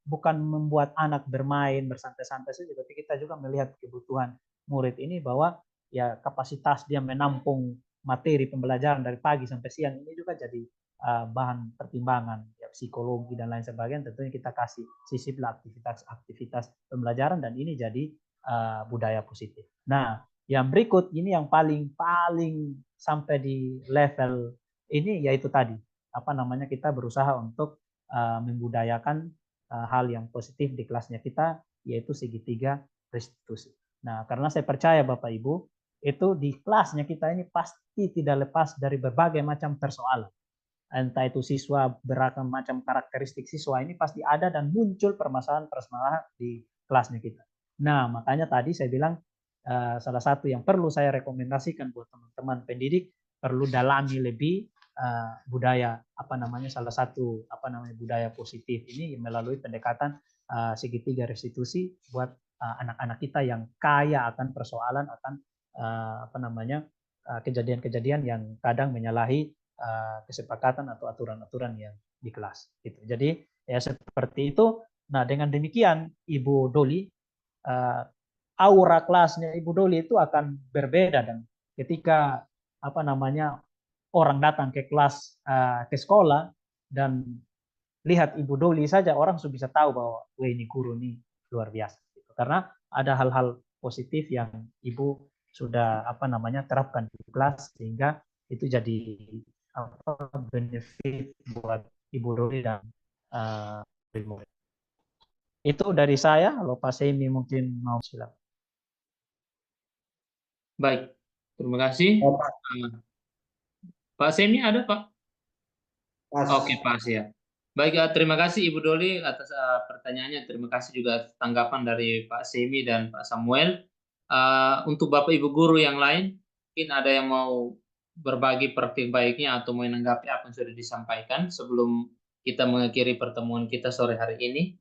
bukan membuat anak bermain bersantai-santai saja, tapi kita juga melihat kebutuhan murid ini bahwa ya kapasitas dia menampung materi pembelajaran dari pagi sampai siang ini juga jadi bahan pertimbangan ya, psikologi dan lain sebagainya. Tentunya kita kasih sisiplah aktivitas pembelajaran dan ini jadi budaya positif. Nah, yang berikut ini yang paling sampai di level ini yaitu tadi kita berusaha untuk membudayakan hal yang positif di kelasnya kita, yaitu segitiga restitusi. Nah, karena saya percaya Bapak Ibu itu di kelasnya kita ini pasti tidak lepas dari berbagai macam persoalan. Entah itu siswa, beragam macam karakteristik siswa ini pasti ada dan muncul permasalahan di kelasnya kita. Nah, makanya tadi saya bilang salah satu yang perlu saya rekomendasikan buat teman-teman pendidik perlu dalami lebih budaya salah satu budaya positif ini melalui pendekatan segitiga restitusi buat anak-anak kita yang kaya akan persoalan akan kejadian-kejadian yang kadang menyalahi kesepakatan atau aturan-aturan yang di kelas gitu. Jadi ya seperti itu. Nah, dengan demikian Ibu Doli, aura kelasnya Ibu Doli itu akan berbeda, dan ketika orang datang ke kelas ke sekolah dan lihat Ibu Doli saja, orang sudah bisa tahu bahwa ini guru ini luar biasa gitu. Karena ada hal-hal positif yang Ibu sudah terapkan di kelas sehingga itu jadi benefit buat Ibu Doli dan murid. Itu dari saya. Kalau Pak Semi mungkin mau silakan. Baik, terima kasih. Pak Semi ada Pak? Pas. Oke, Pas ya. Baik, terima kasih Ibu Doli atas pertanyaannya. Terima kasih juga tanggapan dari Pak Semi dan Pak Samuel. Untuk Bapak Ibu guru yang lain, mungkin ada yang mau berbagi praktik baiknya atau mau menanggapi apa yang sudah disampaikan sebelum kita mengakhiri pertemuan kita sore hari ini.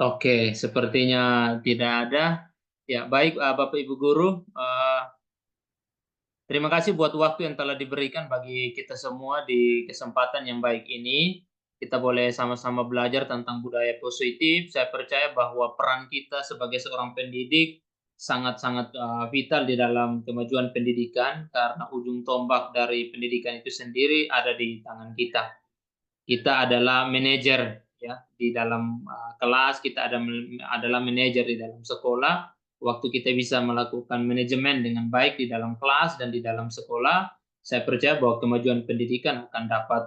Oke, sepertinya tidak ada. Ya, baik Bapak Ibu guru, terima kasih buat waktu yang telah diberikan bagi kita semua di kesempatan yang baik ini. Kita boleh sama-sama belajar tentang budaya positif. Saya percaya bahwa peran kita sebagai seorang pendidik sangat-sangat vital di dalam kemajuan pendidikan karena ujung tombak dari pendidikan itu sendiri ada di tangan kita. Kita adalah manajer ya di dalam kelas, kita adalah manajer di dalam sekolah. Waktu kita bisa melakukan manajemen dengan baik di dalam kelas dan di dalam sekolah, saya percaya bahwa kemajuan pendidikan akan dapat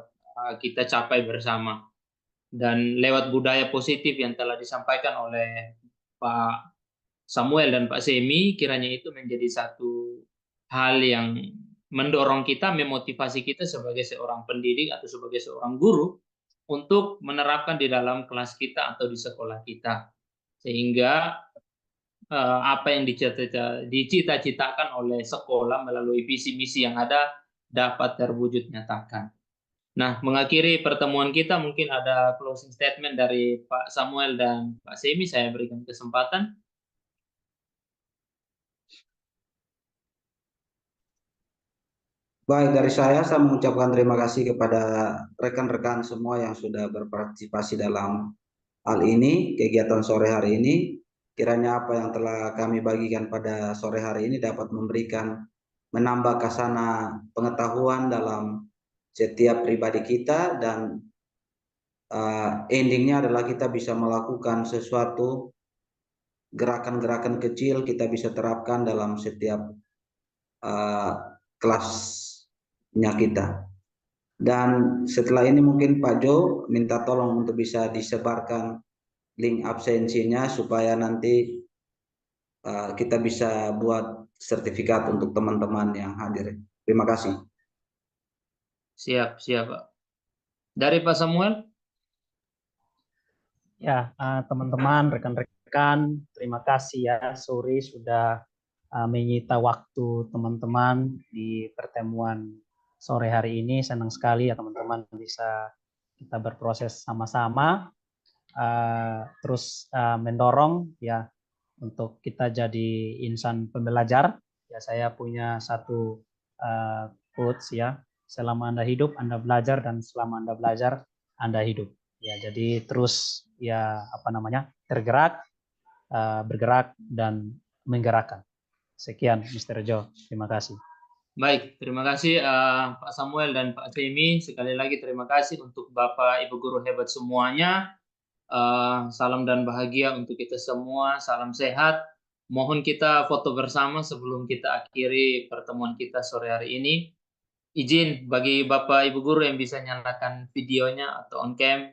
kita capai bersama. Dan lewat budaya positif yang telah disampaikan oleh Pak Samuel dan Pak Semi, kiranya itu menjadi satu hal yang mendorong kita, memotivasi kita sebagai seorang pendidik atau sebagai seorang guru untuk menerapkan di dalam kelas kita atau di sekolah kita. Sehingga apa yang dicita-citakan oleh sekolah melalui visi misi yang ada dapat terwujud nyatakan. Nah, mengakhiri pertemuan kita mungkin ada closing statement dari Pak Samuel dan Pak Semi, saya berikan kesempatan. Baik, dari saya mengucapkan terima kasih kepada rekan-rekan semua yang sudah berpartisipasi dalam hal ini, kegiatan sore hari ini. Kiranya apa yang telah kami bagikan pada sore hari ini dapat menambah khazanah pengetahuan dalam setiap pribadi kita, dan endingnya adalah kita bisa melakukan sesuatu gerakan-gerakan kecil kita bisa terapkan dalam setiap kelasnya kita. Dan setelah ini mungkin Pak Jo minta tolong untuk bisa disebarkan link absensinya supaya nanti kita bisa buat sertifikat untuk teman-teman yang hadir. Terima kasih. Siap, Pak. Dari Pak Samuel? Ya, teman-teman, rekan-rekan, terima kasih ya Suri sudah menyita waktu teman-teman di pertemuan sore hari ini. Senang sekali ya teman-teman bisa kita berproses sama-sama, terus mendorong ya untuk kita jadi insan pembelajar. Ya, saya punya satu quotes ya, selama Anda hidup Anda belajar, dan selama Anda belajar Anda hidup. Ya, jadi terus ya tergerak, bergerak dan menggerakkan. Sekian Mr. Jo, terima kasih. Baik, terima kasih Pak Samuel dan Pak Semi. Sekali lagi terima kasih untuk Bapak Ibu guru hebat semuanya. Salam dan bahagia untuk kita semua, salam sehat. Mohon kita foto bersama sebelum kita akhiri pertemuan kita sore hari ini. Izin bagi Bapak Ibu guru yang bisa nyalakan videonya atau on cam,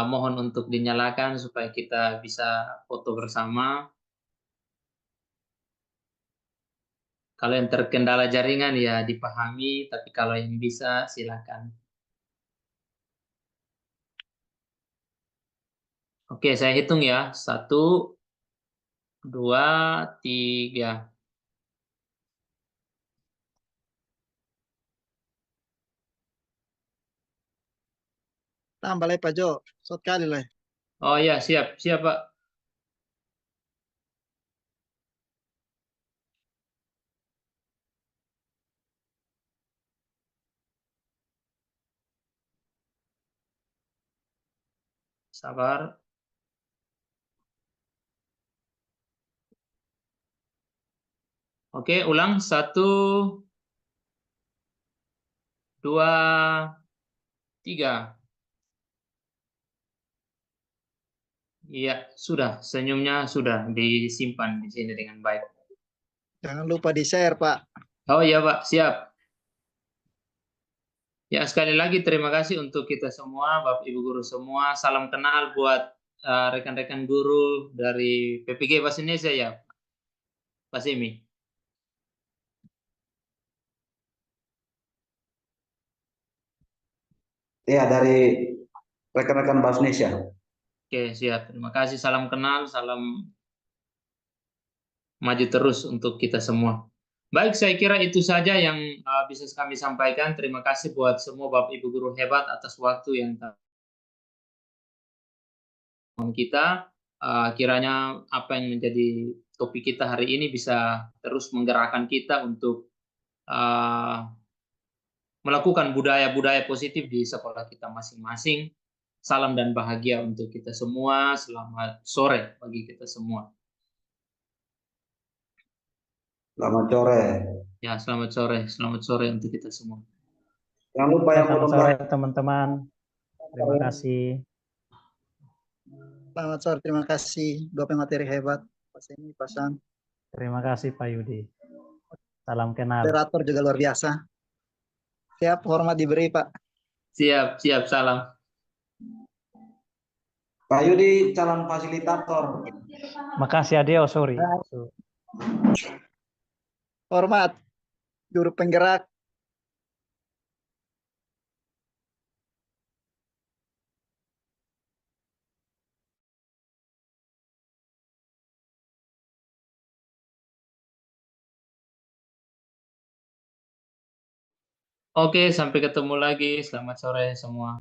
mohon untuk dinyalakan supaya kita bisa foto bersama. Kalau yang terkendala jaringan ya dipahami, tapi kalau yang bisa silakan. Oke, saya hitung ya. 1, 2, 3. Tambah lagi Pak Jo, sekali lah. Oh ya, siap Pak. Sabar. Oke, ulang. 1, 2, 3. Iya, sudah. Senyumnya sudah disimpan di sini dengan baik. Jangan lupa di-share, Pak. Oh iya, Pak. Siap. Ya, sekali lagi terima kasih untuk kita semua, Bapak Ibu guru semua. Salam kenal buat rekan-rekan guru dari PPG Bahasa Indonesia ya, Pak Semi. Ya, dari rekan-rekan Bahasa Indonesia. Oke, siap. Terima kasih. Salam kenal, salam maju terus untuk kita semua. Baik, saya kira itu saja yang bisa kami sampaikan. Terima kasih buat semua Bapak Ibu guru hebat atas waktu yang kita. Kiranya apa yang menjadi topik kita hari ini bisa terus menggerakkan kita untuk melakukan budaya-budaya positif di sekolah kita masing-masing. Salam dan bahagia untuk kita semua. Selamat sore bagi kita semua. Selamat sore. Ya, selamat sore. Selamat sore untuk kita semua. Jangan lupa yang Selamat belum sore teman-teman. Terima kasih. Selamat sore, terima kasih. Dua pemateri hebat. Pak Seni, Pak Sang. Terima kasih Pak Yudi. Salam kenal. Moderator juga luar biasa. Siap, hormat diberi, Pak. Siap, siap. Salam. Pak Yudi calon fasilitator. Makasih Adeo, sorry. Hormat, guru penggerak. Oke, sampai ketemu lagi. Selamat sore semua.